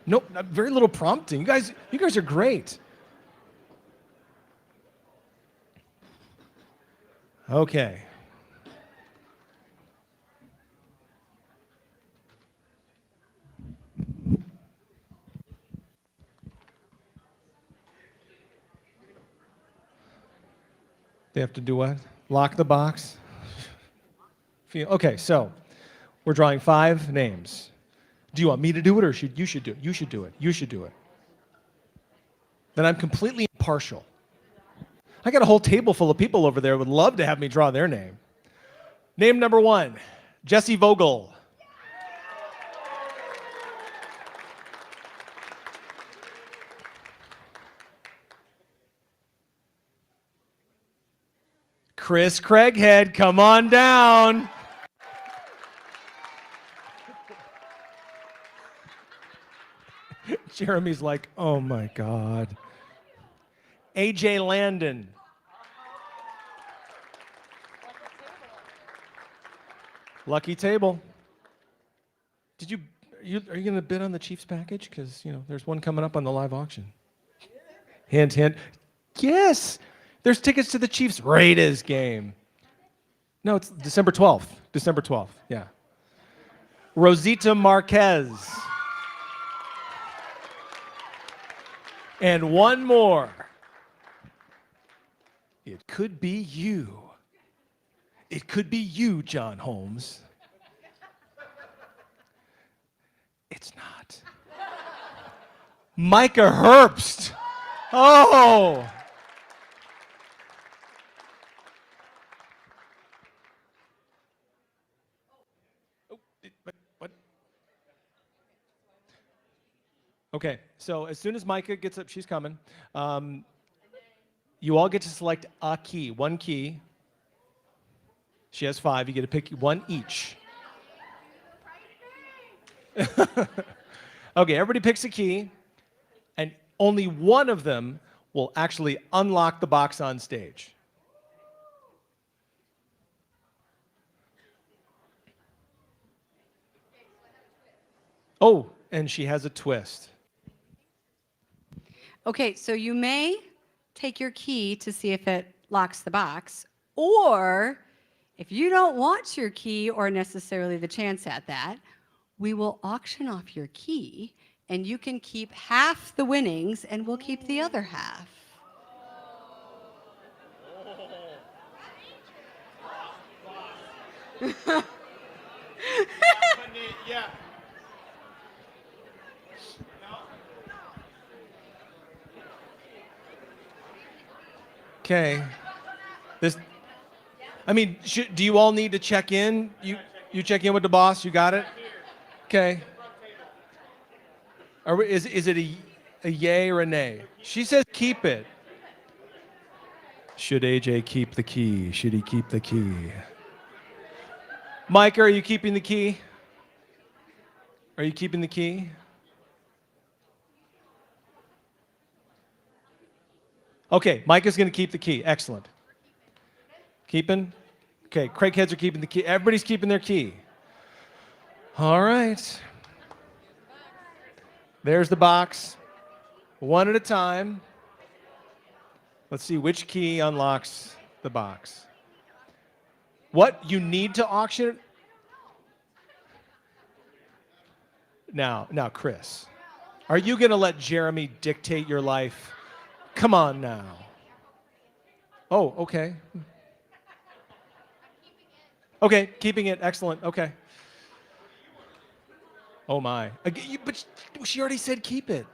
Nope, very little prompting. You guys are great. Okay. They have to do what? Lock the box? Okay, so we're drawing 5 names. Do you want me to do it, or you should do it? You should do it. You should do it. Then I'm completely impartial. I got a whole table full of people over there who would love to have me draw their name. Name number 1, Jesse Vogel. Chris Craighead, come on down. Jeremy's like, oh my God. AJ Landon. Lucky table. Are you going to bid on the Chiefs package? Because, there's one coming up on the live auction. Hint, hint. Yes, there's tickets to the Chiefs Raiders game. No, it's December 12th. December 12th, yeah. Rosita Marquez. And one more. It could be you. It could be you, John Holmes. It's not. Micah Herbst. Oh! What? Okay, so as soon as Micah gets up, she's coming. You all get to select a key, 1 key. She has 5. You get to pick 1 each. Okay, everybody picks a key, and only one of them will actually unlock the box on stage. Oh, and she has a twist. Okay, so you may take your key to see if it locks the box, or if you don't want your key or necessarily the chance at that, we will auction off your key and you can keep half the winnings and we'll keep the other half. Yeah. Okay. Do you all need to check in? You check in with the boss? You got it? Okay. Is it a yay or a nay? She says keep it. Should AJ keep the key? Should he keep the key? Micah, are you keeping the key? Are you keeping the key? Okay, Micah's going to keep the key. Excellent. Keeping? Okay, Craigheads are keeping the key. Everybody's keeping their key. All right. There's the box. One at a time. Let's see which key unlocks the box. What? You need to auction it? Now, Chris, are you going to let Jeremy dictate your life? Come on now. Oh, okay. Okay, keeping it. Excellent. Okay. Oh, my. But she already said keep it.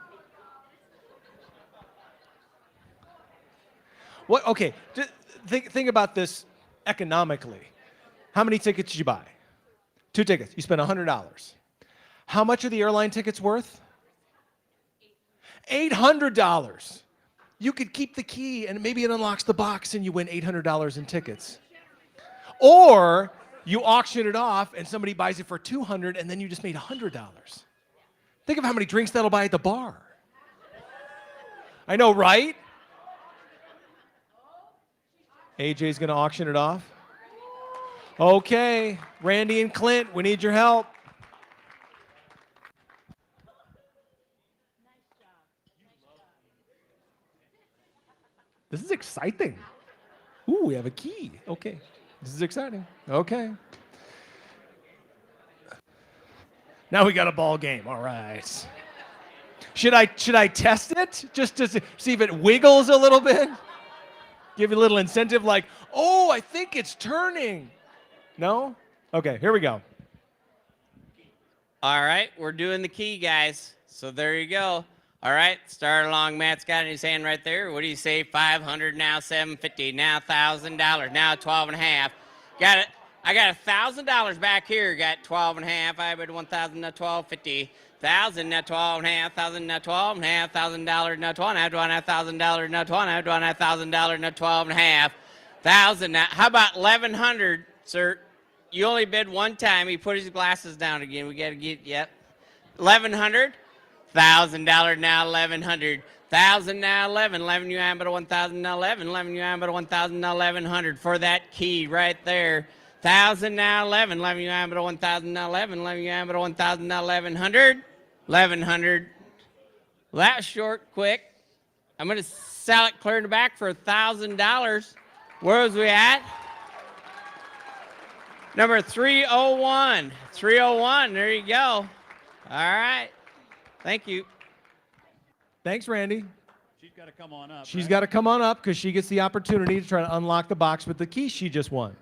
What? Okay, think about this economically. How many tickets did you buy? 2 tickets. You spent $100. How much are the airline tickets worth? $800. You could keep the key and maybe it unlocks the box and you win $800 in tickets. Or you auction it off and somebody buys it for $200 and then you just made $100. Think of how many drinks that'll buy at the bar. I know, right? AJ's going to auction it off. Okay, Randy and Clint, we need your help. This is exciting. Ooh, we have a key. Okay, this is exciting. Okay. Now we got a ball game. All right. Should I test it just to see if it wiggles a little bit? Give you a little incentive like, oh, I think it's turning. No? Okay, here we go. All right, we're doing the key, guys. So there you go. All right, start along. Matt's got it in his hand right there. What do you say? 500, now 750, now $1,000, now 12 and a half. Got it. I got $1,000 back here. Got 12 and a half. I bet 1,000, now 1250. 1,000, now 12 and a half. 1,000, now 12 and a half. $1,000, now 12 and a half. $1,000, now 12 and a half. $1,000, now 12 and a half. 1,000. Now, how about 1,100, sir? You only bid one time. He put his glasses down again. We got to get, yep. 1,100. $1,000 now 1,100. 1,000 now 11. 11 you am but 1,000 now 11. 11 you am but 1,000 now 1,100 for that key right there. 1,000 now 11. 11 you am but 1,000 now 11. 11 you am but 1,000 now 1,100. 1,100. Well, that was short, quick. I'm going to sell it clear in the back for $1,000. Where was we at? Number 301. 301. There you go. All right. Thank you. Thanks, Randy. She's got to come on up. She's got to come on up because she gets the opportunity to try to unlock the box with the key she just won.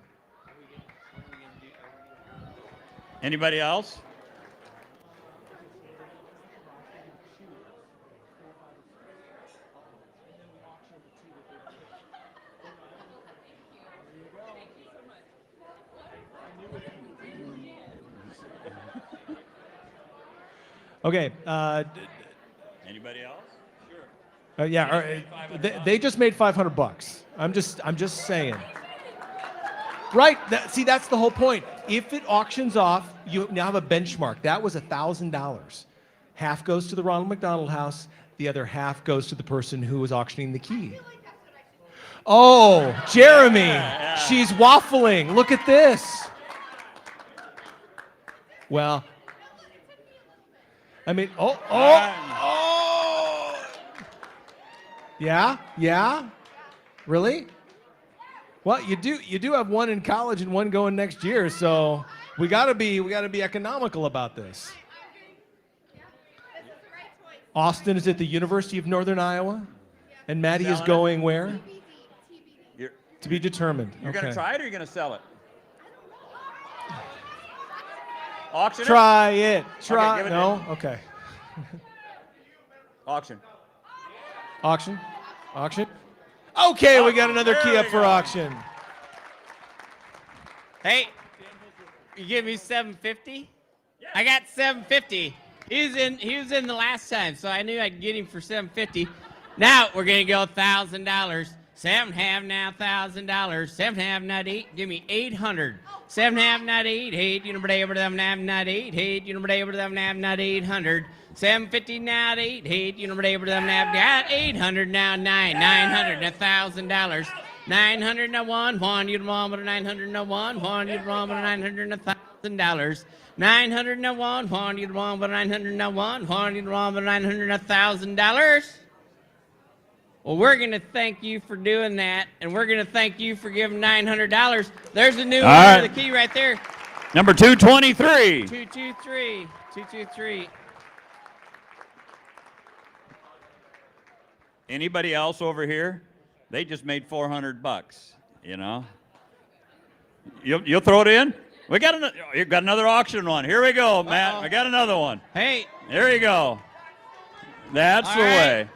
Anybody else? Okay. Anybody else? Sure. Yeah. They just made $500. I'm just saying. Right. See, that's the whole point. If it auctions off, you now have a benchmark. That was $1,000. Half goes to the Ronald McDonald House. The other half goes to the person who was auctioning the key. Oh, Jeremy. Yeah. She's waffling. Look at this. Well, I mean, oh. Yeah? Really? Well, you do have one in college and one going next year, so we gotta be economical about this. Austin is at the University of Northern Iowa, and Maddie is going where? To be determined. You're going to try it or you're going to sell it? Auction Try it. Try. Okay, No? Okay. Auction. Auction. Okay, we got another key up for auction. Hey, you give me 750? Yeah. I got 750. He was in the last time, so I knew I'd get him for 750. Now we're gonna go $1,000. 7.5 now $1,000. 7.5 not 8. Give me 800. 7.5 not 8. 8 you know over them not 8. 8 you know over them not 800. 750 now 8. 8 you know over them not 800 now 9. 900 $1,000. 900 now 1 you know over 900 now 1 you know over 900 $1,000. 900 now 1 you know over 900 now 1 you know over 900 $1,000. Well, we're going to thank you for doing that, and we're going to thank you for giving $900. There's a new All winner right. of the key right there. Number 223. 223. 223. Anybody else over here? They just made $400, you know. You'll throw it in? We got you got another auction one. Here we go, Matt. I got another one. Hey. Here you go. That's All the right.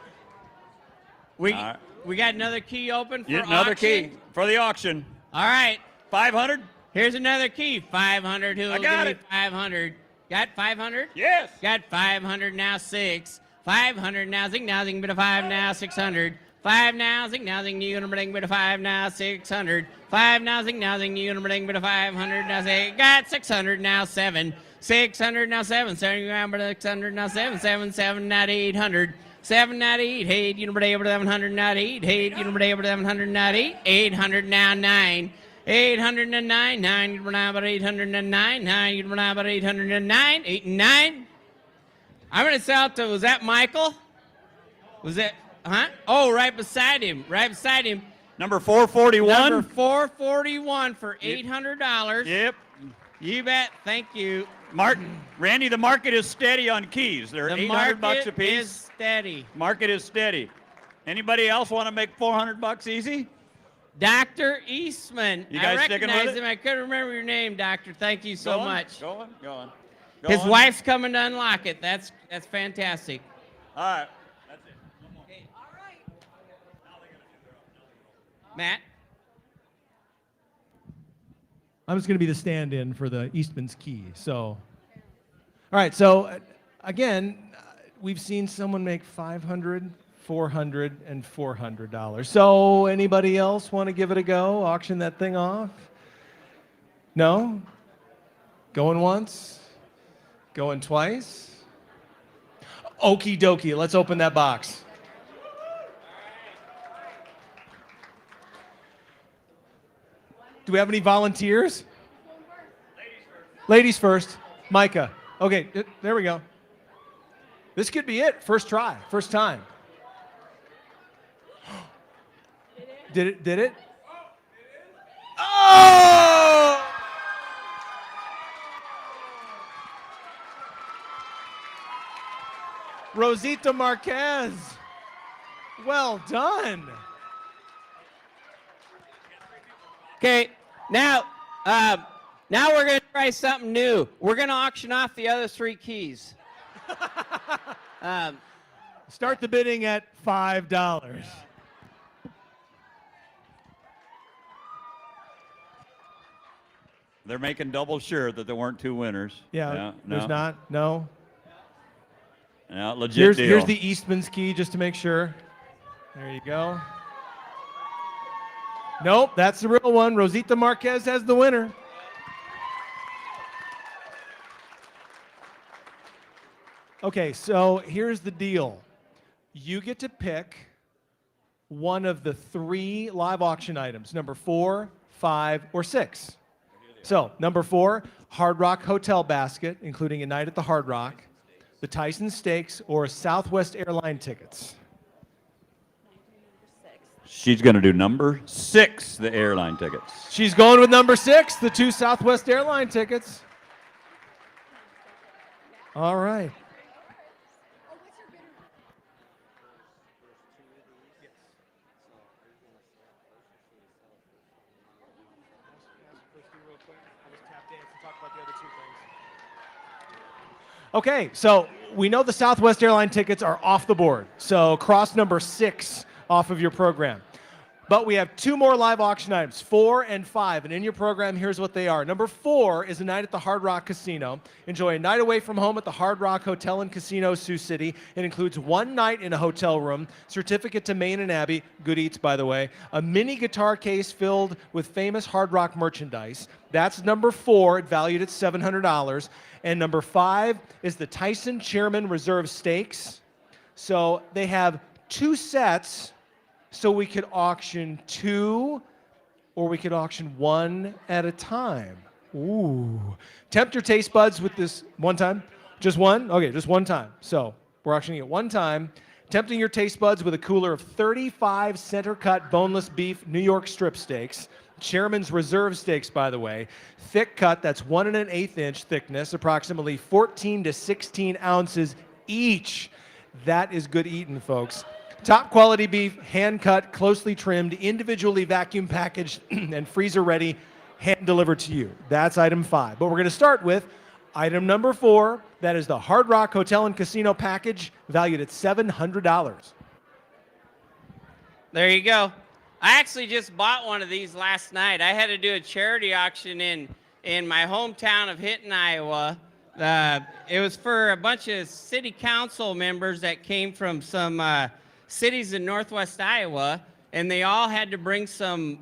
way. We got another key open for Another auction. key for the auction. All right. 500. Here's another key. 500. Who will I got give me 500? Got 500? Yes. Got 500 now. 6. 500 now. Zing now. Zing bit of 5 now. 600. 5 now. Zing now. Zing you gonna bring bit of 5 now. 600. 5 now. Zing now. Zing you gonna bring bit of 500 now. Say got 600 now. 7. 600 now. 7. 600 now. 7. 7 now. 800. 7 now. 8. Hey, you know, 700 now. 8. Hey, you know, 700 now. 8. 800 now. 9. 809, 9, you run about 809, 9, you run about 809, 8 and 9. I'm going to sell to, was that Michael? Was that, huh? Oh, right beside him, Number 441. Number 441 for $800. Yep. You bet, thank you. Randy, the market is steady on keys. They're The $800 market a piece. is steady. Market is steady. Anybody else want to make $400 easy? Dr. Eastman. You guys I sticking with recognize it? him. I couldn't remember your name, Doctor. Thank you so much. Go on. His wife's coming to unlock it. That's fantastic. All right. That's it. Okay. All right. Matt? I'm just going to be the stand-in for the Eastman's key. So, all right. So, again, we've seen someone make $500, $400, and $400. So, anybody else want to give it a go? Auction that thing off? No? Going once? Going twice? Okie dokie. Let's open that box. Do we have any volunteers? Ladies first. Micah. Okay, there we go. This could be it. First try. First time. Did it? Oh! Rosita Marquez. Well done. Okay, now we're going to try something new. We're going to auction off the other 3 keys. Start the bidding at $5. They're making double sure that there weren't 2 winners. Yeah, there's not. No. Yeah, legit deal. Here's the Eastman's key just to make sure. There you go. Nope, that's the real one. Rosita Marquez has the winner. Okay, so here's the deal. You get to pick one of the 3 live auction items, number 4, 5, or 6. So, number 4, Hard Rock Hotel basket, including a night at the Hard Rock, the Tyson Steaks, or Southwest Airline tickets. She's going to do number 6, the airline tickets. She's going with number 6, the 2 Southwest Airline tickets. All right. Okay, so we know the Southwest Airline tickets are off the board. So cross number 6 off of your program. But we have 2 more live auction items, 4 and 5. And in your program, here's what they are. Number 4 is a night at the Hard Rock Casino. Enjoy a night away from home at the Hard Rock Hotel and Casino, Sioux City. It includes 1 night in a hotel room, certificate to Main and Abbey, good eats, by the way, a mini guitar case filled with famous Hard Rock merchandise. That's number 4, valued at $700. And number 5 is the Tyson Chairman Reserve Steaks. So they have 2 sets. So we could auction 2, or we could auction 1 at a time. Ooh. Tempt your taste buds with this one time. Just one? Okay, just one time. So we're auctioning it one time. Tempting your taste buds with a cooler of 35 center-cut boneless beef New York strip steaks. Chairman's Reserve steaks, by the way. Thick cut, that's 1 1/8 inch thickness, approximately 14 to 16 ounces each. That is good eating, folks. Top quality beef, hand cut, closely trimmed, individually vacuum packaged, and freezer ready, hand delivered to you. That's item 5. But we're going to start with item number 4. That is the Hard Rock Hotel and Casino package, valued at $700. There you go. I actually just bought one of these last night. I had to do a charity auction in my hometown of Hinton, Iowa. It was for a bunch of city council members that came from some cities in northwest Iowa, and they all had to bring some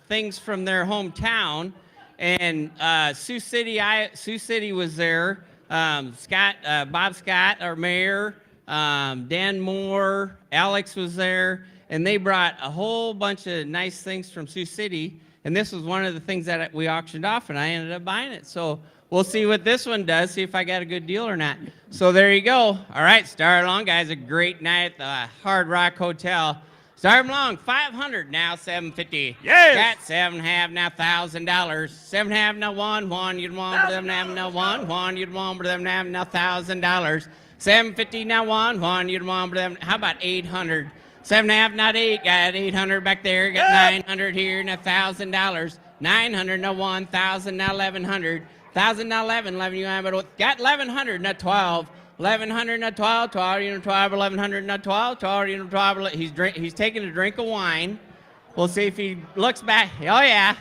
things from their hometown. And Sioux City was there. Bob Scott, our mayor, Dan Moore, Alex was there, and they brought a whole bunch of nice things from Sioux City. And this was one of the things that we auctioned off, and I ended up buying it. So we'll see what this one does, see if I got a good deal or not. So there you go. All right, start along, guys. A great night at the Hard Rock Hotel. Start along, $500 now, $750. Yes. Got 7.5 now, $1,000. 7.5 now, one. You'd want for them to have now one. You'd want for them to have now $1,000. 750 now, one. You'd want for them. How about 800? 7.5 not 8. Got 800 back there. Got 900 here now, $1,000. 900 now, 1,000 now, 1,100. 1,000 now, 11. 11 you have it. Got 1,100 now, 12. 1,100 not 12, 12, 12, 1,100 not 12, 12, 12. He's taking a drink of wine. We'll see if he looks back. Oh yeah,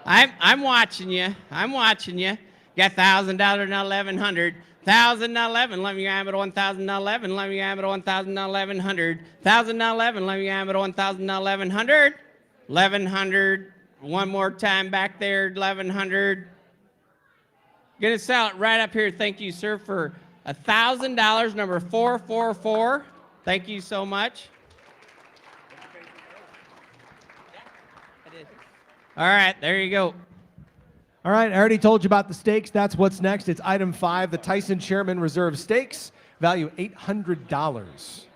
I'm watching you. I'm watching you. Got $1,000 now, 1,100. 1,000 now, 11. Let me have it 1,000 now, 11. Let me have it 1,000 now, 1,100. 1,000 now, 11. Let me have it 1,000 now, 1,100. 1,100. One more time back there, 1,100. Gonna sell it right up here. Thank you, sir, for $1,000, number 444. Thank you so much. All right, there you go. All right, I already told you about the steaks. That's what's next. It's item 5, the Tyson Chairman Reserve Steaks, value $800.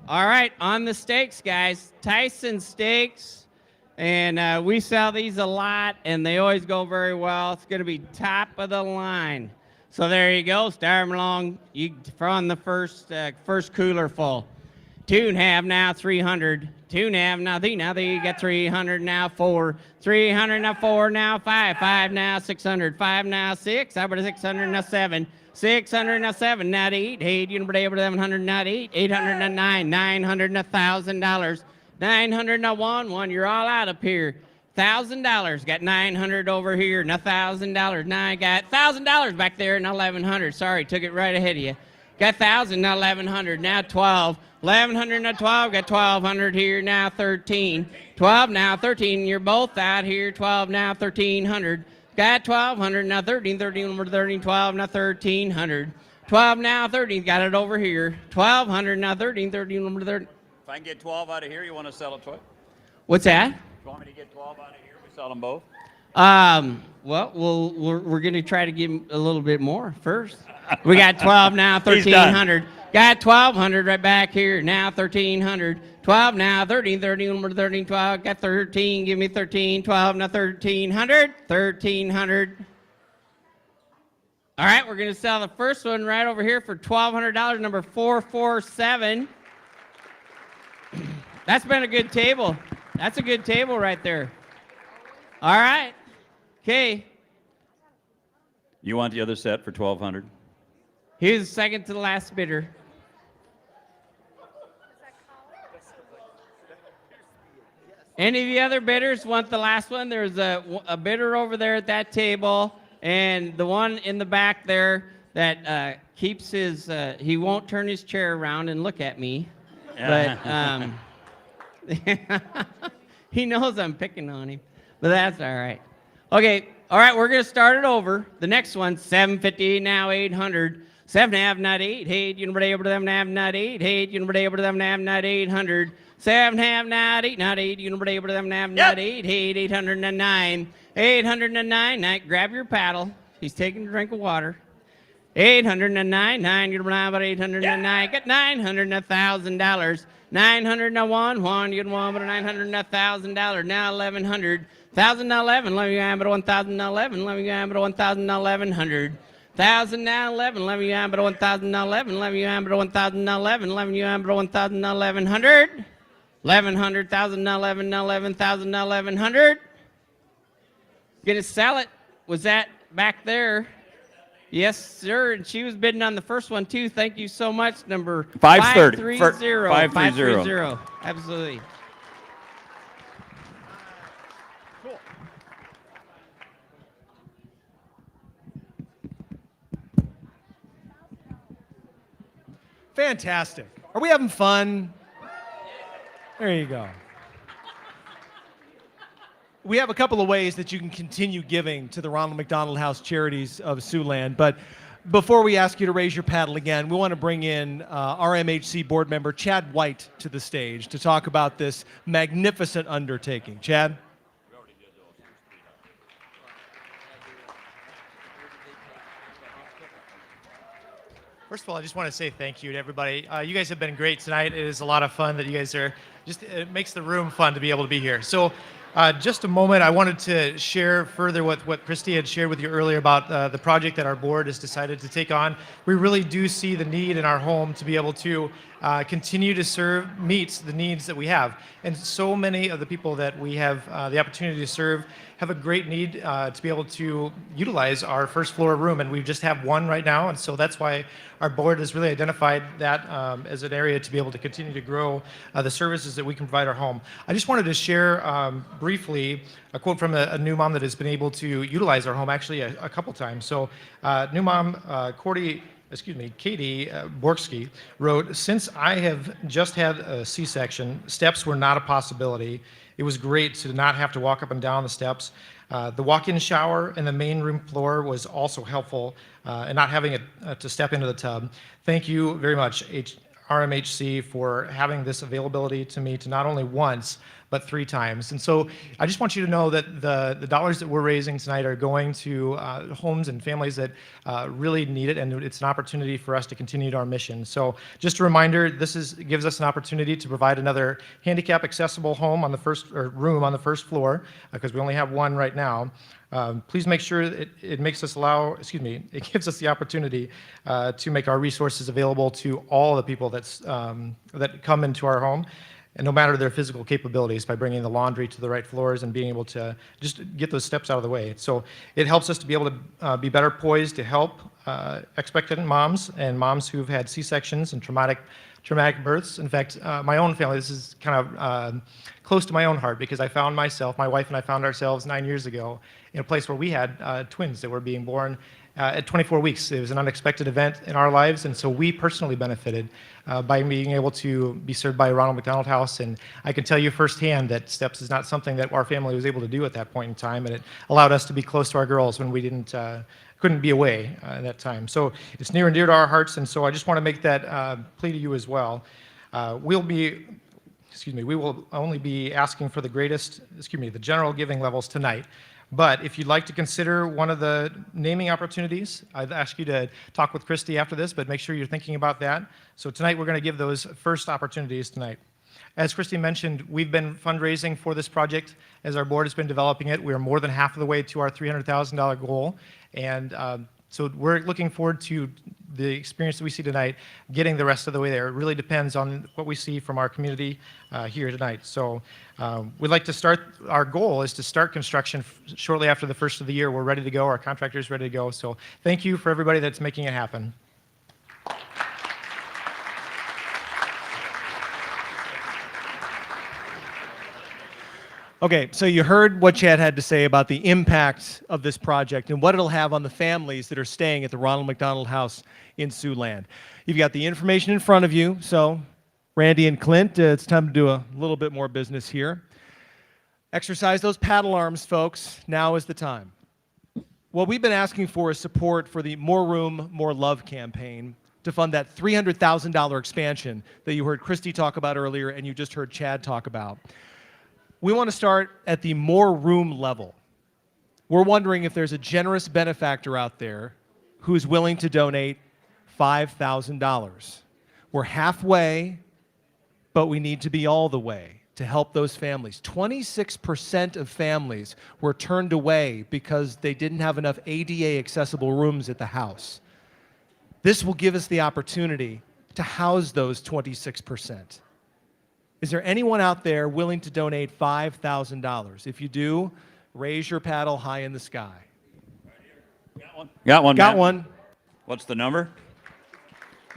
All right, on the steaks, guys. Tyson Steaks. And we sell these a lot, and they always go very well. It's going to be top of the line. So there you go. Start them along. You from the first cooler full. 2.5 now, 300. 2.5 now, now you got 300 now, 4. 300 now, 4 now, 5. 5 now, 600. 5 now, 6. How about 600 now, 7. 600 now, 7 now, 8. 8, you can be able to 700 now, 8. 800 now, 9. 900 now, $1,000. 900 now, 1. You're all out up here. $1,000. Got 900 over here. Now $1,000. Now I got $1,000 back there. Now 1,100. Sorry, took it right ahead of you. Got 1,000. Now 1,100. Now 12. 1,100 now 12. Got 1,200 here. Now 13. 12 now 13. You're both out here. 12 now 1,300. Got 1,200. Now 13. 13 over 13. 12 now 1,300. 12 now 13. Got it over here. 1,200 now 13. 13 over 13. If I can get 12 out of here, you want to sell it twice? What's that? You want me to get 12 out of here? We sell them both? Well, we're going to try to give him a little bit more first. We got 12 now, 1,300. Got 1,200 right back here. Now 1,300. 12 now, 13, 13, 13, 12. Got 13. Give me 13. 12 now, 1,300. 1,300. All right, we're going to sell the first one right over here for $1,200, number 447. That's been a good table. That's a good table right there. All right. Okay. You want the other set for $1,200? Here's the second to the last bidder. Any of the other bidders want the last one? There's a bidder over there at that table, and the one in the back there that keeps his, he won't turn his chair around and look at me. But he knows I'm picking on him, but that's all right. Okay, all right, we're going to start it over. The next one, 750 now, 800. 7.5 not 8. Hey, you can be able to them have not 8. Hey, you can be able to them have not 800. 7.5 not 8, not 8. You can be able to them have not 8. Hey, 809. 809. Now grab your paddle. He's taking a drink of water. 809, 909, but 809, get 900 and $1,000. 901, one, you get one, but $900,000. Now 1100, 1011, let me go, but 1011, let me go, but 1100. 1,000 now 11, let me go, but 1011, let me go, but 1011, let me go, but 1100. 1100, 1,011, 11,000, 1100. Gonna sell it. Was that back there? Yes, sir. And she was bidding on the first one too. Thank you so much. Number 530. 530. 530. Absolutely. Cool. Fantastic. Are we having fun? There you go. We have a couple of ways that you can continue giving to the Ronald McDonald House Charities of Siouxland, but before we ask you to raise your paddle again, we want to bring in RMHC board member Chad White to the stage to talk about this magnificent undertaking. Chad? First of all, I just want to say thank you to everybody. You guys have been great tonight. It is a lot of fun that you guys are it makes the room fun to be able to be here. So just a moment, I wanted to share further what Christy had shared with you earlier about the project that our board has decided to take on. We really do see the need in our home to be able to continue to meet the needs that we have. And so many of the people that we have the opportunity to serve have a great need to be able to utilize our first floor room, and we just have one right now, and so that's why our board has really identified that as an area to be able to continue to grow the services that we can provide our home. I just wanted to share briefly a quote from a new mom that has been able to utilize our home actually a couple times. So new mom Katie Borksky wrote, "Since I have just had a C-section, steps were not a possibility. It was great to not have to walk up and down the steps. The walk-in shower and the main room floor was also helpful, and not having to step into the tub. Thank you very much, RMHC, for having this availability to me to not only once, but 3 times." And so I just want you to know that the dollars that we're raising tonight are going to homes and families that really need it, and it's an opportunity for us to continue our mission. So just a reminder, this gives us an opportunity to provide another handicap accessible home on the room on the first floor, because we only have one right now. Please make sure it makes us it gives us the opportunity to make our resources available to all the people that come into our home, and no matter their physical capabilities, by bringing the laundry to the right floors and being able to just get those steps out of the way. So it helps us to be able to be better poised to help expectant moms and moms who've had C-sections and traumatic births. In fact, my own family, this is kind of close to my own heart, because my wife and I found ourselves 9 years ago in a place where we had twins that were being born at 24 weeks. It was an unexpected event in our lives, and so we personally benefited by being able to be served by Ronald McDonald House. And I can tell you firsthand that STEPS is not something that our family was able to do at that point in time, and it allowed us to be close to our girls when we couldn't be away at that time. So it's near and dear to our hearts, and so I just want to make that plea to you as well. We will only be asking for the general giving levels tonight. But if you'd like to consider one of the naming opportunities, I'd ask you to talk with Christy after this, but make sure you're thinking about that. So tonight we're going to give those first opportunities tonight. As Christy mentioned, we've been fundraising for this project as our board has been developing it. We are more than half of the way to our $300,000 goal, and so we're looking forward to the experience that we see tonight, getting the rest of the way there. It really depends on what we see from our community here tonight. So we'd like to our goal is to start construction shortly after the first of the year. We're ready to go. Our contractor's ready to go. So thank you for everybody that's making it happen. Okay, so you heard what Chad had to say about the impact of this project and what it'll have on the families that are staying at the Ronald McDonald House in Siouxland. You've got the information in front of you, so Randy and Clint, it's time to do a little bit more business here. Exercise those paddle arms, folks. Now is the time. What we've been asking for is support for the More Room, More Love campaign to fund that $300,000 expansion that you heard Christy talk about earlier and you just heard Chad talk about. We want to start at the more room level. We're wondering if there's a generous benefactor out there who's willing to donate $5,000. We're halfway, but we need to be all the way to help those families. 26% of families were turned away because they didn't have enough ADA accessible rooms at the house. This will give us the opportunity to house those 26%. Is there anyone out there willing to donate $5,000? If you do, raise your paddle high in the sky. Got one. Got Matt. one. What's the number?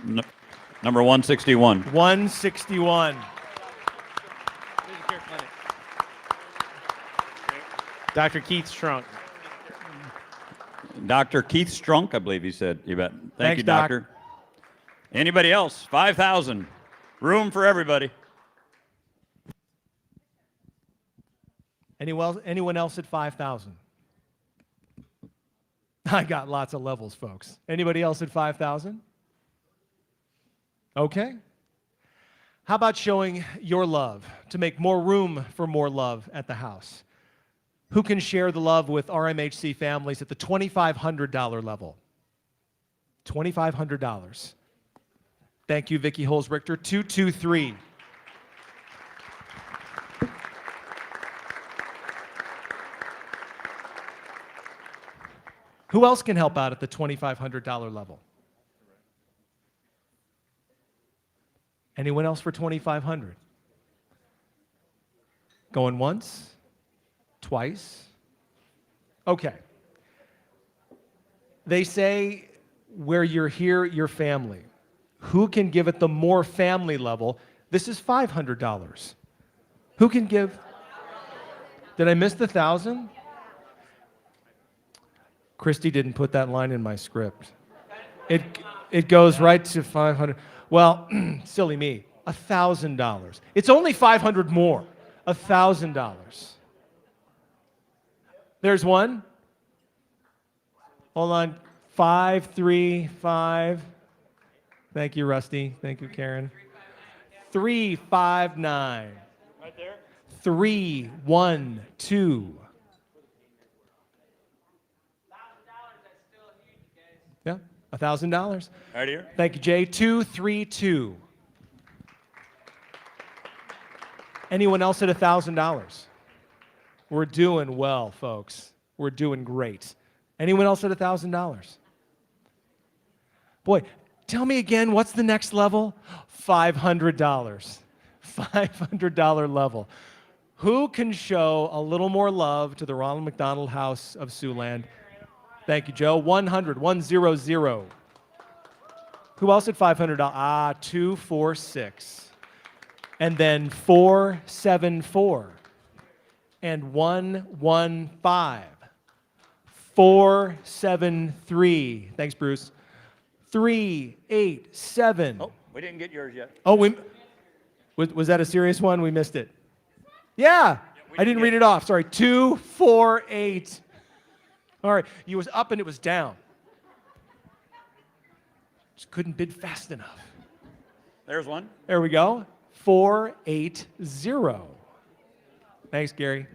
Number 161. 161. Dr. Keith Strunk. Dr. Keith Strunk, I believe he said. You bet. Thank Thanks, you, Doc. Doctor. Anybody else? 5,000. Room for everybody. Anyone else at 5,000? I got lots of levels, folks. Anybody else at 5,000? Okay. How about showing your love to make more room for more love at the house? Who can share the love with RMHC families at the $2,500 level? $2,500. Thank you, Vicki Holz-Richter. 223. Who else can help out at the $2,500 level? Anyone else for $2,500? Going once? Twice? Okay. They say where you're here, you're family. Who can give at the more family level? This is $500. Who can give? Did I miss the 1,000? Christy didn't put that line in my script. It goes right to 500. Well, silly me, $1,000. It's only 500 more. $1,000. There's one. Hold on. 535. Thank you, Rusty. Thank you, Karen. 359. Right there. 312. Yeah, $1,000. Right here. Thank you, Jay. 232. Anyone else at $1,000? We're doing well, folks. We're doing great. Anyone else at $1,000? Boy, tell me again, what's the next level? $500. $500 level. Who can show a little more love to the Ronald McDonald House of Siouxland? Thank you, Joe. 100, 100. Who else at $500? 246. And then 474. And 115. 473. Thanks, Bruce. 387. Oh, we didn't get yours yet. Oh, was that a serious one? We missed it. Yeah, I didn't read it off. Sorry. 248. All right, you was up and it was down. Just couldn't bid fast enough. There's one. There we go. 480. Thanks, Gary.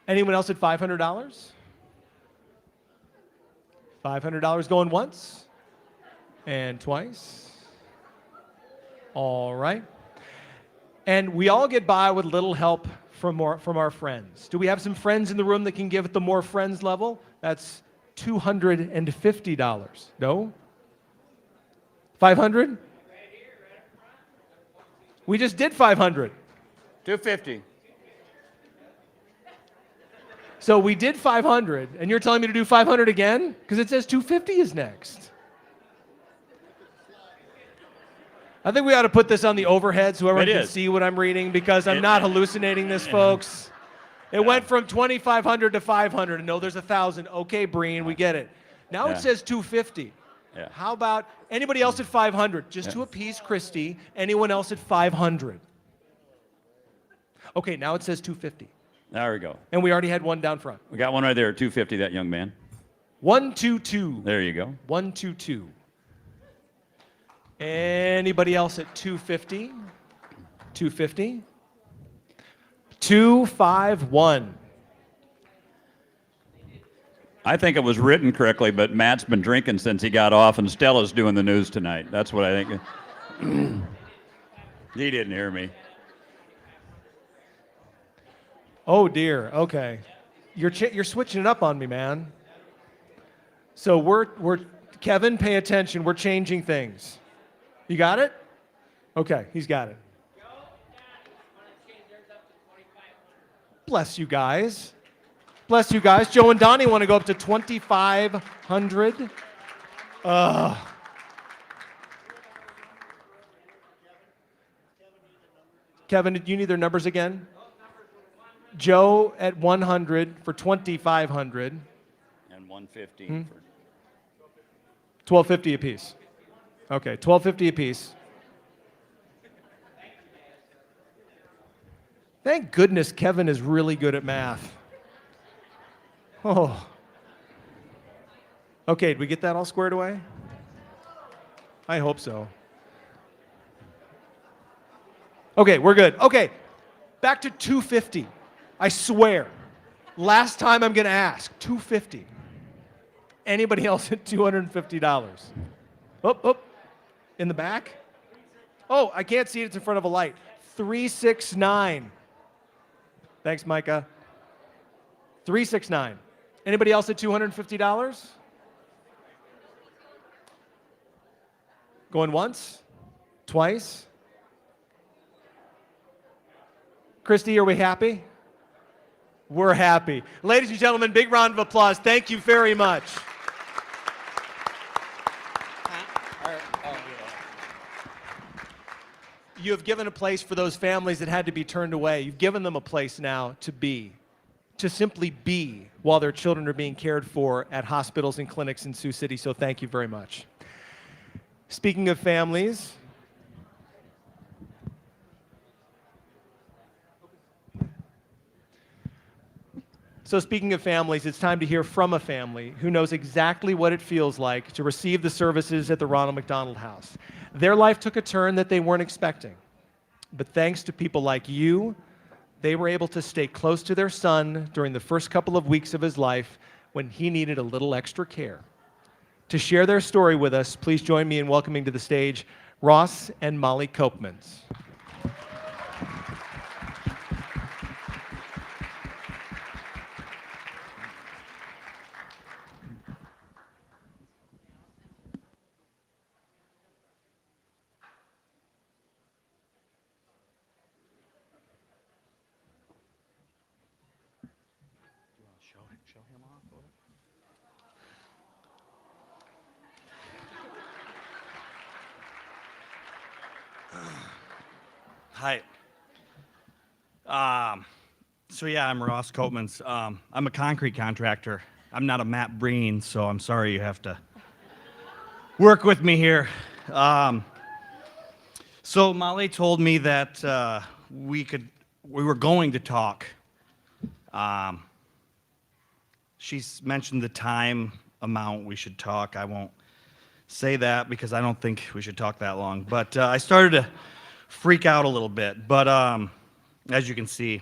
Anyone else at $500? $500 going once and twice. All right. And we all get by with little help from our friends. Do we have some friends in the room that can give at the more friends level? That's $250. No? 500? We just did 500. 250. So we did 500, and you're telling me to do 500 again? Because it says 250 is next. I think we ought to put this on the overhead so everyone can see what I'm reading, because I'm not hallucinating this, folks. It went from 2,500 to 500, and no, there's 1,000. Okay, Breen, we get it. Now it says 250. Yeah. How about anybody else at 500? Just to appease Christy, anyone else at 500? Okay, now it says 250. There we go. And we already had one down front. We got one right there at 250, that young man. 122. There you go. 122. Anybody else at 250? 250. 251. I think it was written correctly, but Matt's been drinking since he got off, and Stella's doing the news tonight. That's what I think. He didn't hear me. Oh dear. Okay, you're switching it up on me, man. So we're Kevin, pay attention. We're changing things. You got it? Okay, he's got it. Bless you guys. Bless you guys. Joe and Donnie want to go up to 2,500. Kevin, did you need their numbers again? Joe at 100 for 2,500. And 115 for. 1250 apiece. Okay, 1250 apiece. Thank goodness Kevin is really good at math. Oh. Okay, did we get that all squared away? I hope so. Okay, we're good. Okay, back to 250. I swear. Last time I'm going to ask. 250. Anybody else at $250? Oh, in the back? Oh, I can't see it. It's in front of a light. 369. Thanks, Micah. 369. Anybody else at $250? Going once? Twice? Christy, are we happy? We're happy. Ladies and gentlemen, big round of applause. Thank you very much. You have given a place for those families that had to be turned away. You've given them a place now to be, to simply be while their children are being cared for at hospitals and clinics in Sioux City, so thank you very much. Speaking of families, it's time to hear from a family who knows exactly what it feels like to receive the services at the Ronald McDonald House. Their life took a turn that they weren't expecting. But thanks to people like you, they were able to stay close to their son during the first couple of weeks of his life when he needed a little extra care. To share their story with us, please join me in welcoming to the stage Ross and Molly Koopmans. Hi. So yeah, I'm Ross Koopmans. I'm a concrete contractor. I'm not a Matt Breen, so I'm sorry you have to work with me here. So Molly told me that we were going to talk. She's mentioned the time amount we should talk. I won't say that because I don't think we should talk that long. But I started to freak out a little bit, but as you can see.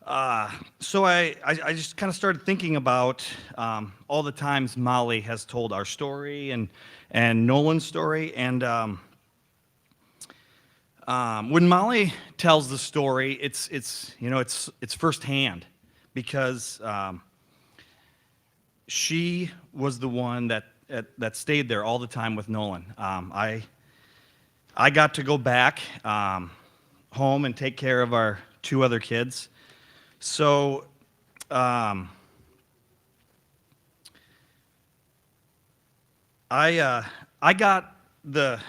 So I just kind of started thinking about all the times Molly has told our story and Nolan's story, and when Molly tells the story, it's firsthand because she was the one that stayed there all the time with Nolan. I got to go back home and take care of our two other kids. So I got to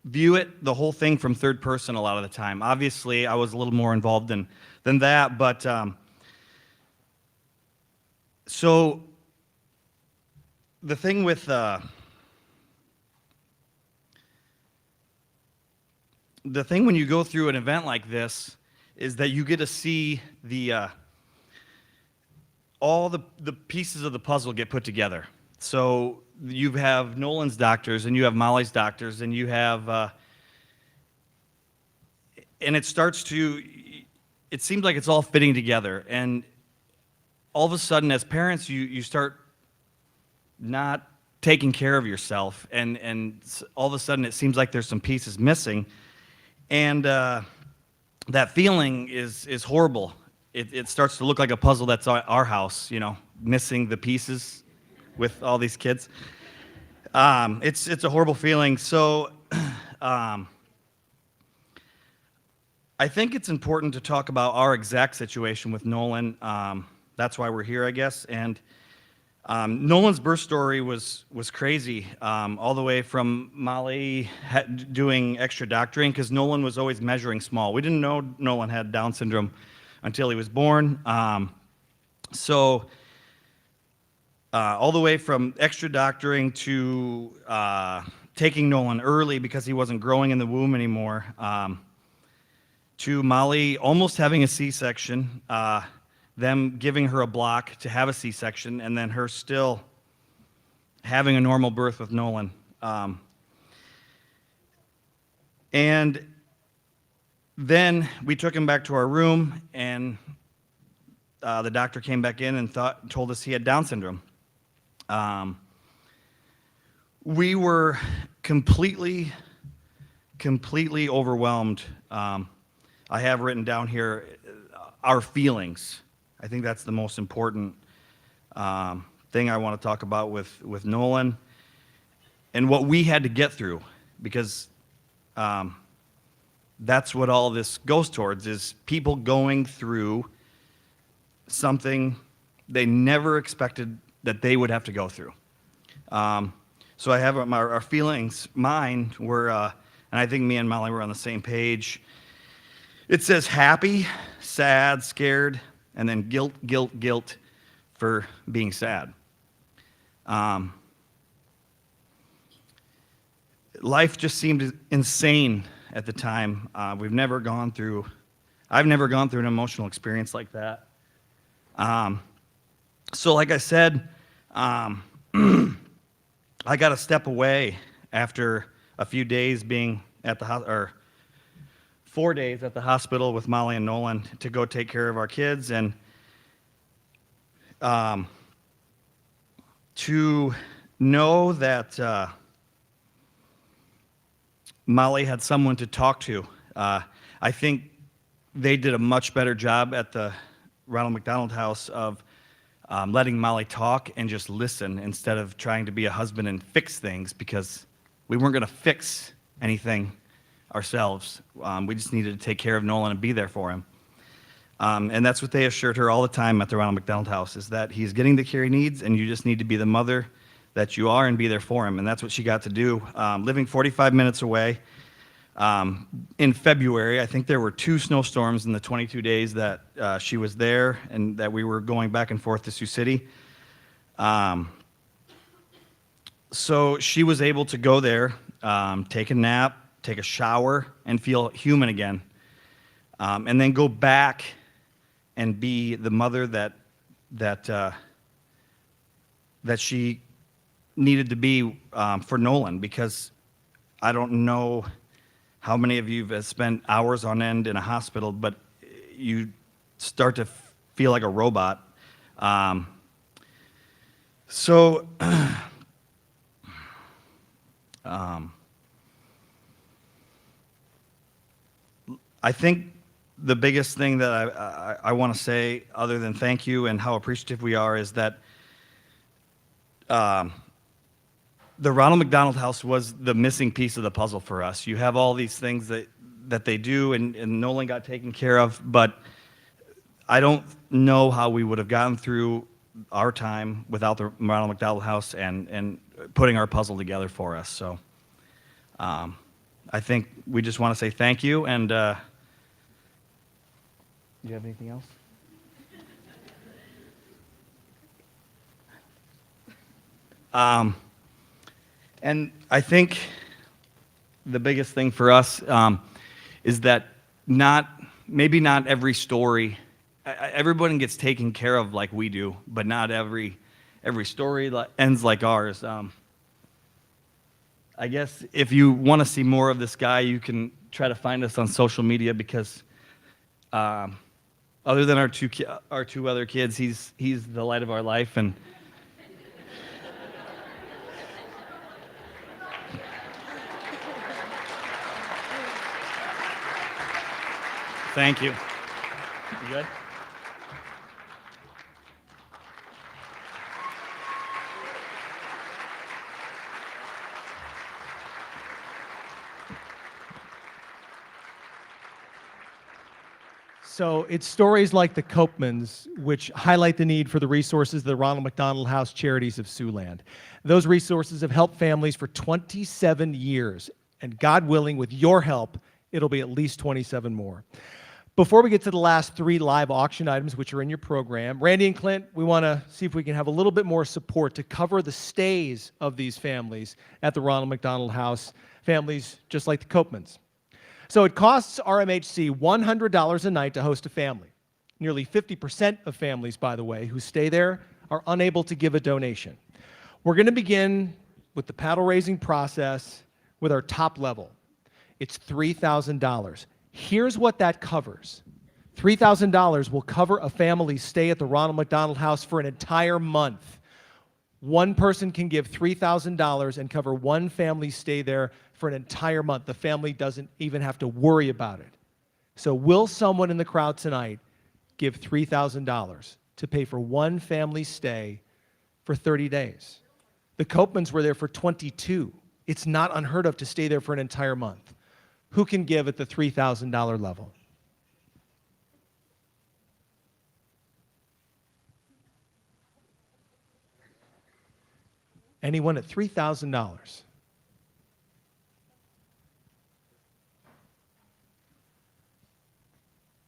view the whole thing from third person a lot of the time. Obviously, I was a little more involved than that, but so the thing with the thing when you go through an event like this is that you get to see all the pieces of the puzzle get put together. So you have Nolan's doctors, and you have Molly's doctors, and you have, and it seems like it's all fitting together. And all of a sudden, as parents, you start not taking care of yourself, and all of a sudden it seems like there's some pieces missing, and that feeling is horrible. It starts to look like a puzzle that's our house, missing the pieces with all these kids. It's a horrible feeling. So I think it's important to talk about our exact situation with Nolan. That's why we're here, I guess. And Nolan's birth story was crazy, all the way from Molly doing extra doctoring, because Nolan was always measuring small. We didn't know Nolan had Down syndrome until he was born. So all the way from extra doctoring to taking Nolan early because he wasn't growing in the womb anymore, to Molly almost having a C-section, them giving her a block to have a C-section, and then her still having a normal birth with Nolan. And then we took him back to our room, and the doctor came back in and told us he had Down syndrome. We were completely overwhelmed. I have written down here our feelings. I think that's the most important thing I want to talk about with Nolan and what we had to get through, because that's what all this goes towards, is people going through something they never expected that they would have to go through. So I have our feelings. Mine were, and I think me and Molly were on the same page. It says happy, sad, scared, and then guilt for being sad. Life just seemed insane at the time. I've never gone through an emotional experience like that. So like I said, I got to step away after a few days being at the or 4 days at the hospital with Molly and Nolan to go take care of our kids, and to know that Molly had someone to talk to. I think they did a much better job at the Ronald McDonald House of letting Molly talk and just listen instead of trying to be a husband and fix things, because we weren't going to fix anything ourselves. We just needed to take care of Nolan and be there for him. And that's what they assured her all the time at the Ronald McDonald House, is that he's getting the care he needs, and you just need to be the mother that you are and be there for him. And that's what she got to do. Living 45 minutes away, in February, I think there were 2 snowstorms in the 22 days that she was there and that we were going back and forth to Sioux City. So she was able to go there, take a nap, take a shower, and feel human again. And then go back and be the mother that she needed to be for Nolan, because I don't know how many of you have spent hours on end in a hospital, but you start to feel like a robot. So I think the biggest thing that I want to say, other than thank you and how appreciative we are, is that the Ronald McDonald House was the missing piece of the puzzle for us. You have all these things that they do, and Nolan got taken care of, but I don't know how we would have gotten through our time without the Ronald McDonald House and putting our puzzle together for us. So I think we just want to say thank you. And do you have anything else? And I think the biggest thing for us is that maybe not every story, everyone gets taken care of like we do, but not every story ends like ours. I guess if you want to see more of this guy, you can try to find us on social media, because other than our two other kids, he's the light of our life. And thank you. You good? So it's stories like the Copeman's which highlight the need for the resources of the Ronald McDonald House Charities of Siouxland. Those resources have helped families for 27 years, and God willing, with your help, it'll be at least 27 more. Before we get to the last 3 live auction items, which are in your program, Randy and Clint, we want to see if we can have a little bit more support to cover the stays of these families at the Ronald McDonald House, families just like the Copeman's. So it costs RMHC $100 a night to host a family. Nearly 50% of families, by the way, who stay there are unable to give a donation. We're going to begin with the paddle raising process with our top level. It's $3,000. Here's what that covers. $3,000 will cover a family's stay at the Ronald McDonald House for an entire month. One person can give $3,000 and cover one family's stay there for an entire month. The family doesn't even have to worry about it. So will someone in the crowd tonight give $3,000 to pay for one family's stay for 30 days? The Copeman's were there for 22. It's not unheard of to stay there for an entire month. Who can give at the $3,000 level? Anyone at $3,000?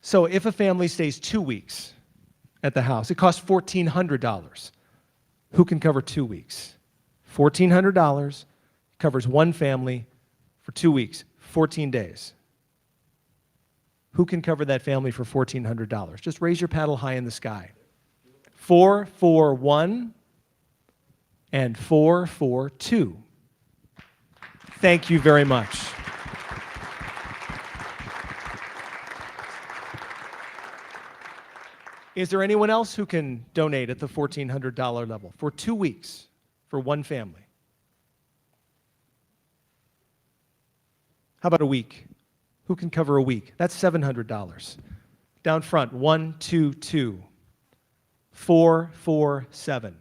So if a family stays 2 weeks at the house, it costs $1,400. Who can cover 2 weeks? $1,400 covers one family for 2 weeks, 14 days. Who can cover that family for $1,400? Just raise your paddle high in the sky. 441 and 442. Thank you very much. Is there anyone else who can donate at the $1,400 level for 2 weeks for one family? How about a week? Who can cover a week? That's $700. Down front, 122, 447,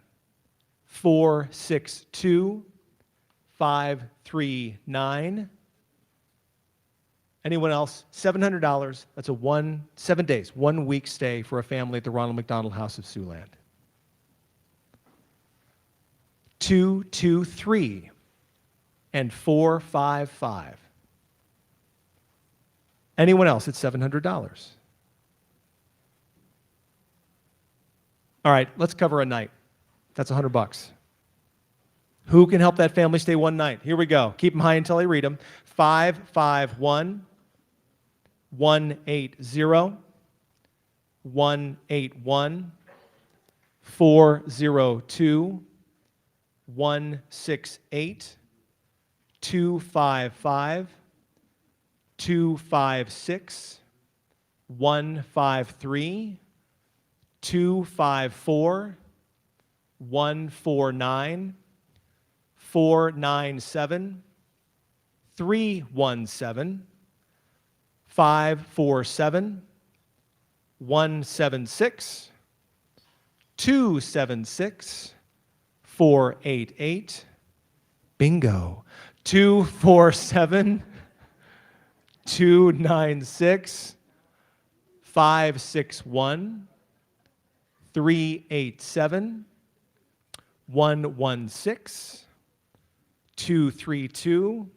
462, 539. Anyone else? $700. That's a 7 days, 1 week stay for a family at the Ronald McDonald House of Siouxland. 223 and 455. Anyone else at $700? All right, let's cover a night. That's $100. Who can help that family stay one night? Here we go. Keep them high until I read them. 551 180 181 402 168 255 256 153 254 149 497 317 547 176 276 488. Bingo. 247 296 561 387 116 232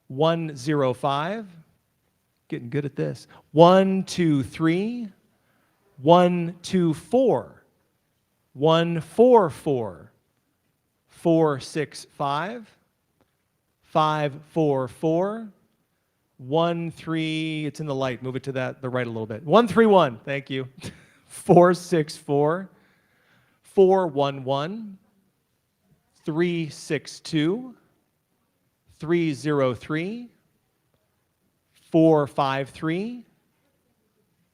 105. Getting good at this. 123 124 144 465 544 13. It's in the light. Move it to the right a little bit. 131. Thank you. 464 411 362 303 453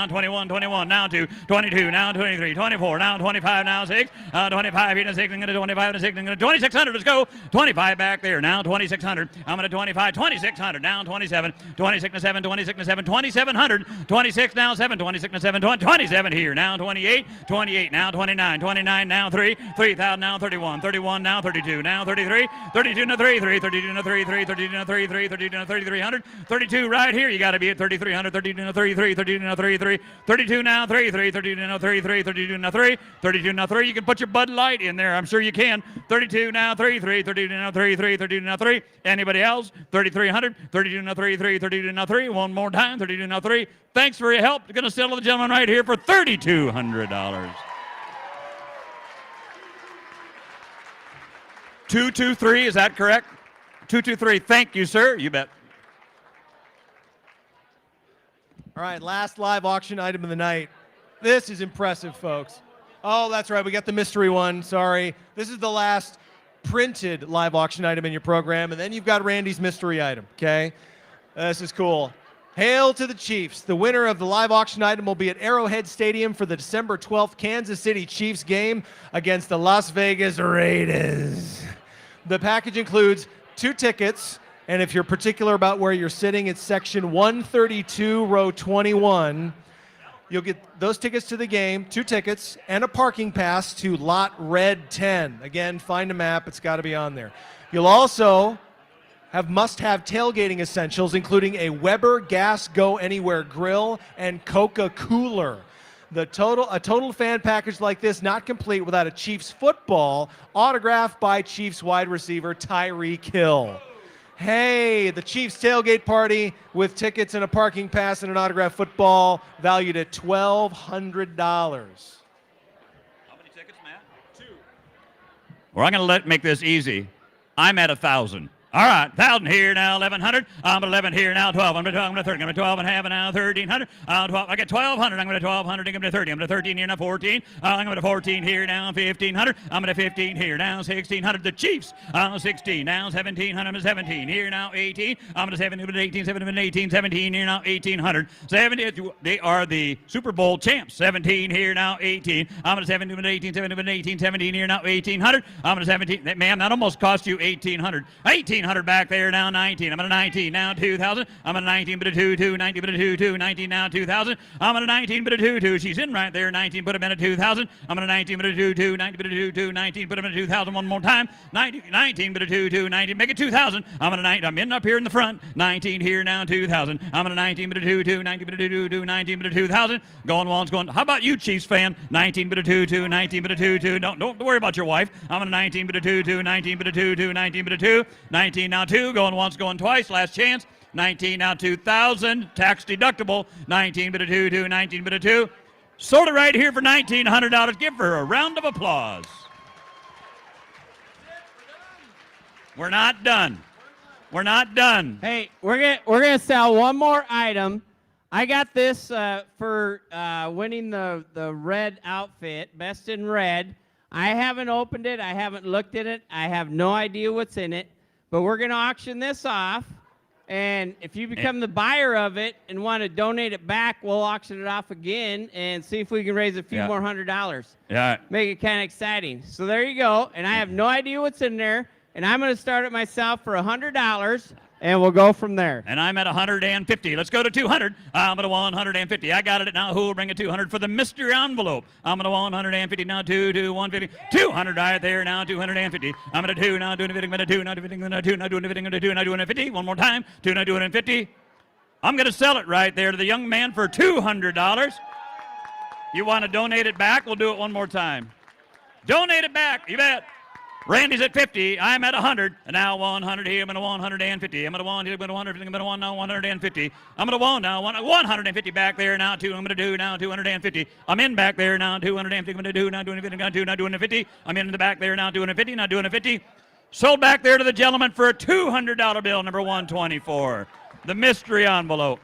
now 21, 21, now 2, 22, now 23, 24, now 25, now 6, 25 here to 6, I'm going to 25 to 6, I'm going to 2,600, let's go. 25 back there, now 2,600, I'm going to 25, 2,600, now 27, 26 to 7, 26 to 7, 2,700, 26 now 7, 26 to 7, 27 here, now 28, 28, now 29, 29, now 3, 3,000, now 31, 31, now 32, now 33, 32 to 3, 3, 32 to 3, 3, 32 to 3, 3, 32 to 3,300, 32 right here, you got to be at 3,300, 32 to 3, 3, 32 to 3, 3, 32 now 3, 3, 32 to 3, 3, 32 to 3, 32 to 3, you can put your Bud Light in there, I'm sure you can, 32 now 3, 3, 32 to 3, 3, 32 to 3, anybody else, 3,300, 32 to 3, 3, 32 to 3, one more time, 32 to 3, thanks for your help, going to settle the gentleman right here for $3,200. 223, is that correct? 223, thank you, sir. You bet. All right, last live auction item of the night. This is impressive, folks. Oh, that's right, we got the mystery one, sorry. This is the last printed live auction item in your program, and then you've got Randy's mystery item, okay? This is cool. Hail to the Chiefs. The winner of the live auction item will be at Arrowhead Stadium for the December 12th Kansas City Chiefs game against the Las Vegas Raiders. The package includes 2 tickets, and if you're particular about where you're sitting, it's section 132, row 21. You'll get those tickets to the game, 2 tickets, and a parking pass to lot red 10. Again, find a map, it's got to be on there. You'll also must-have tailgating essentials, including a Weber Gas Go Anywhere grill and Coca cooler. A total fan package like this not complete without a Chiefs football autographed by Chiefs wide receiver Tyreek Hill. Hey, the Chiefs tailgate party with tickets and a parking pass and an autographed football valued at $1,200. How many tickets, Matt? 2. Well, I'm going to make this easy. I'm at 1,000. All right, 1,000 here now, 1,100. I'm at 11 here now, 12. I'm at 12. I'm at 13. I'm at 12 and a half, and now 1,300. 12. I get 1,200. I'm going to 1,200. I'm going to 30. I'm going to 13 here now, 14. I'm going to 14 here now, 1,500. I'm going to 15 here now, 1,600. The Chiefs, 16 now, 1,700. I'm at 17 here now, 18. I'm going to 17, 18, 17, 18, 17 here now, 1,800. 70. They are the Super Bowl champs. 17 here now, 18. I'm going to 17, 18, 17, 18, 17 here now, 1,800. I'm going to 17. Man, that almost cost you 1,800. 1,800 back there now, 19. I'm at a 19 now, 2,000. I'm at a 19, but a 2, 19, but a 2, 19 now, 2,000. I'm at a 19, but a 2. She's in right there, 19, put him in a 2,000. I'm at a 19, but a 2, 19, but a 2, 19, put him in a 2,000 one more time. 19, but a 2, 19, make it 2,000. I'm at a 19, I'm in up here in the front. 19 here now, 2,000. I'm at a 19, but a 2, 19, but a 2, 19, but a 2,000. Going once, going. How about you, Chiefs fan? 19, but a 2, 19, but a 2. Don't worry about your wife. I'm at a 19, but a 2, 19, but a 2, 19, but a 2. 19 now, 2, going once, going twice, last chance. 19 now, 2,000, tax deductible. 19 but a 2, 19 but a 2. Sold it right here for $1,900. Give her a round of applause. We're not done. We're not done. Hey, we're gonna sell one more item. I got this for winning the red outfit, best in red. I haven't opened it. I haven't looked at it. I have no idea what's in it. But we're going to auction this off, and if you become the buyer of it and want to donate it back, we'll auction it off again and see if we can raise a few more $100. Yeah. Make it kind of exciting. So there you go, and I have no idea what's in there, and I'm going to start it myself for $100, and we'll go from there. And I'm at 150. Let's go to 200. I'm at 150. I got it now. Who will bring a 200 for the mystery envelope? I'm at 150 now. 150. 200 right there now. 250. I'm at a 2 now. Doing a 2 now. Doing a 2 now. Doing a 2 now. Doing a 50. One more time. 2 now. Doing a 50. I'm going to sell it right there to the young man for $200. You want to donate it back? We'll do it one more time. Donate it back. You bet. Randy's at 50. I'm at 100. And now 100 here. I'm at 150. I'm at 1 here. I'm at 100. I'm at 1 now. 150. I'm at 1 now. 150 back there now. 2. I'm at 2 now. 250. I'm in back there now. 250. I'm at 2 now. 250. Now 2 now. 250. I'm in the back there now. 250. Now 250. Sold back there to the gentleman for a $200 bill, number 124. The mystery envelope.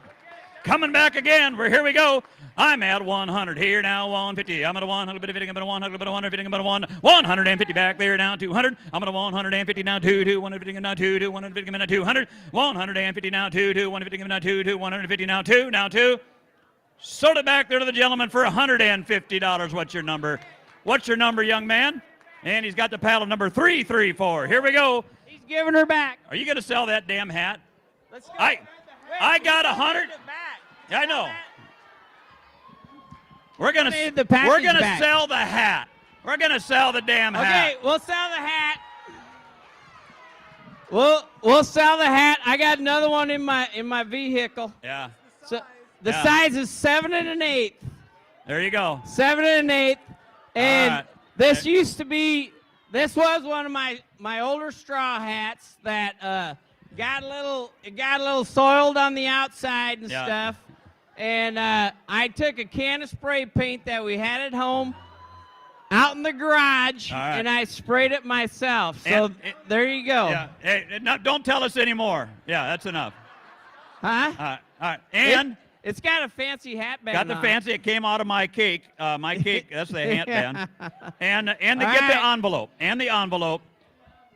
Coming back again. Here we go. I'm at 100 here now, 150. I'm at 150. I'm at 100. I'm at 150. I'm at 150 back there now, 200. I'm at 150 now, 2, 150 now, 2, 150 now, 200. 150 now, 2, 150 now, 2, 150 now, 2, now 2. Sold it back there to the gentleman for $150. What's your number? What's your number, young man? And he's got the paddle number 334. Here we go. He's giving her back. Are you going to sell that damn hat? Let's go. I got 100. Yeah, I know. We're gonna back. sell the hat. We're gonna sell the damn hat. Okay, we'll sell the hat. We'll sell the hat. I got another one in my vehicle. Yeah. So the size is 7 1/8. There you go. 7 1/8. And right. this was one of my older straw hats that got a little soiled on the outside and stuff. And I took a can of spray paint that we had at home out in the garage, and I sprayed it myself. So there you go. Yeah. Hey, don't tell us anymore. Yeah, that's enough. Huh? All right. And it's got a fancy hat band. got the on fancy. It came out of my cake. My cake. That's the hat band. And to All get the right. envelope. And the envelope.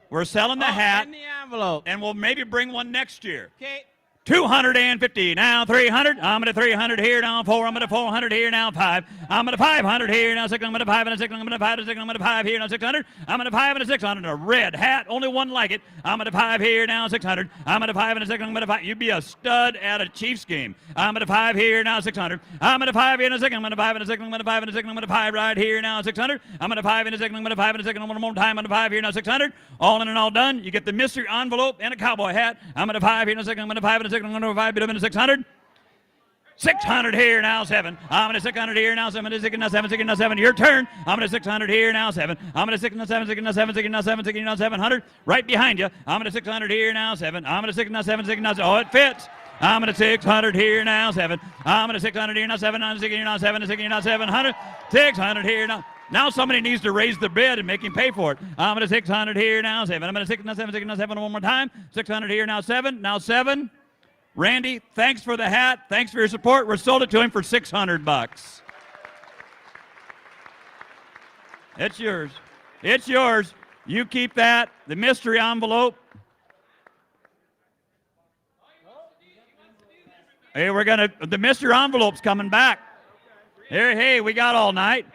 We're selling the hat. And the envelope. And we'll maybe bring one next year. Okay. 250, now 300. I'm at 300 here, now 4. I'm at 400 here, now 5. I'm at 500 here, now 6. I'm at 5 and a 6. I'm at 5 and a 6. I'm at 5 here, now 600. I'm at 5 and a 600. A red hat, only one like it. I'm at 5 here, now 600. I'm at 5 and a 6. I'm at 5. You'd be a stud at a Chiefs game. I'm at 5 here, now 600. I'm at 5 here and a 6. I'm at 5 and a 6. I'm at 5 and a 6. I'm at 5 right here, now 600. I'm at 5 and a 6. I'm at 5 and a 6. One more time. I'm at 5 here, now 600. All in and all done. You get the mystery envelope and a cowboy hat. I'm at 5 here, now 6. I'm at 5 and a 6. I'm at 5 bit of 600. 600 here, now 7. I'm at 600 here, now 7. 6 now 7. 6 now 7. Your turn. I'm at 600 here, now 7. I'm at 6 now 7. 6 now 7. 6 now 7. 6 now 700. Right behind you. I'm at 600 here, now 7. I'm at 6 now 7. 6 now 7. Oh, it fits. I'm at 600 here, now 7. I'm at 600 here, now 7. I'm at 6 here, now 7. 6 here, now 700. 600 here, now. Now somebody needs to raise the bid and make him pay for it. I'm at 600 here, now 7. I'm at 6 now 7. 6 now 7. One more time. 600 here, now 7. Now 7. Randy, thanks for the hat. Thanks for your support. We sold it to him for $600. It's yours. It's yours. You keep that. The mystery envelope. Hey, the mystery envelope's coming back. Here, hey, we got all night.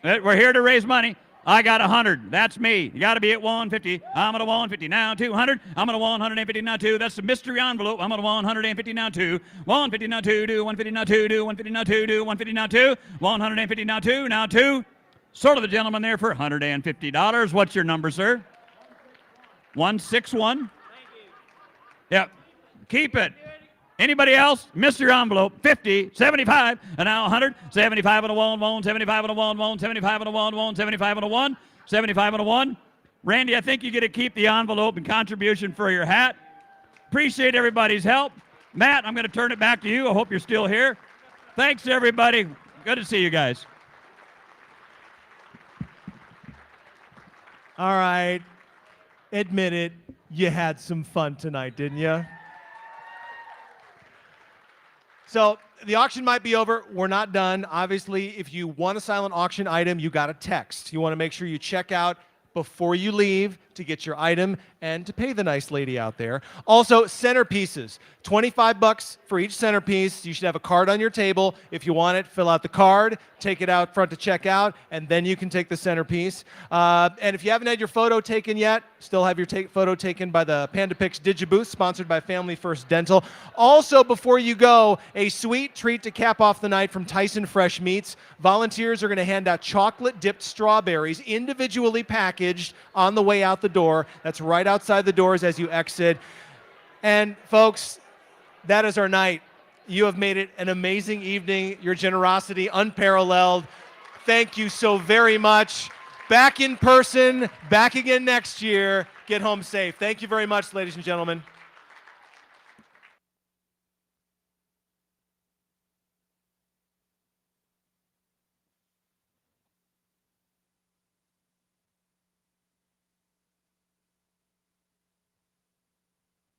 We're here to raise money. I got 100. That's me. You got to be at 150. I'm at 150 now. 200. I'm at 150 now 2. That's the mystery envelope. I'm at 150 now 2. 150 now 2. Do 150 now 2. Do 150 now 2. Do 150 now 2. 150 now 2. Now 2. Sort of the gentleman there for $150. What's your number, sir? 161. Yep. Keep it. Anybody else? Mystery envelope, 50, 75, and now 100, 75 on a 1, 75 on a 1, 75 on a 1, 75 on a 1, 75 on a 1. Randy, I think you get to keep the envelope and contribution for your hat. Appreciate everybody's help. Matt, I'm going to turn it back to you. I hope you're still here. Thanks, everybody. Good to see you guys. All right. Admit it. You had some fun tonight, didn't you? So the auction might be over. We're not done. Obviously, if you want a silent auction item, you got to text. You want to make sure you check out before you leave to get your item and to pay the nice lady out there. Also, centerpieces. $25 for each centerpiece. You should have a card on your table. If you want it, fill out the card, take it out front to check out, and then you can take the centerpiece. And if you haven't had your photo taken yet, still have your photo taken by the Panda Pix Digibooth, sponsored by Family First Dental. Also, before you go, a sweet treat to cap off the night from Tyson Fresh Meats. Volunteers are going to hand out chocolate-dipped strawberries, individually packaged, on the way out the door. That's right outside the doors as you exit. And folks, that is our night. You have made it an amazing evening. Your generosity unparalleled. Thank you so very much. Back in person, back again next year. Get home safe. Thank you very much, ladies and gentlemen.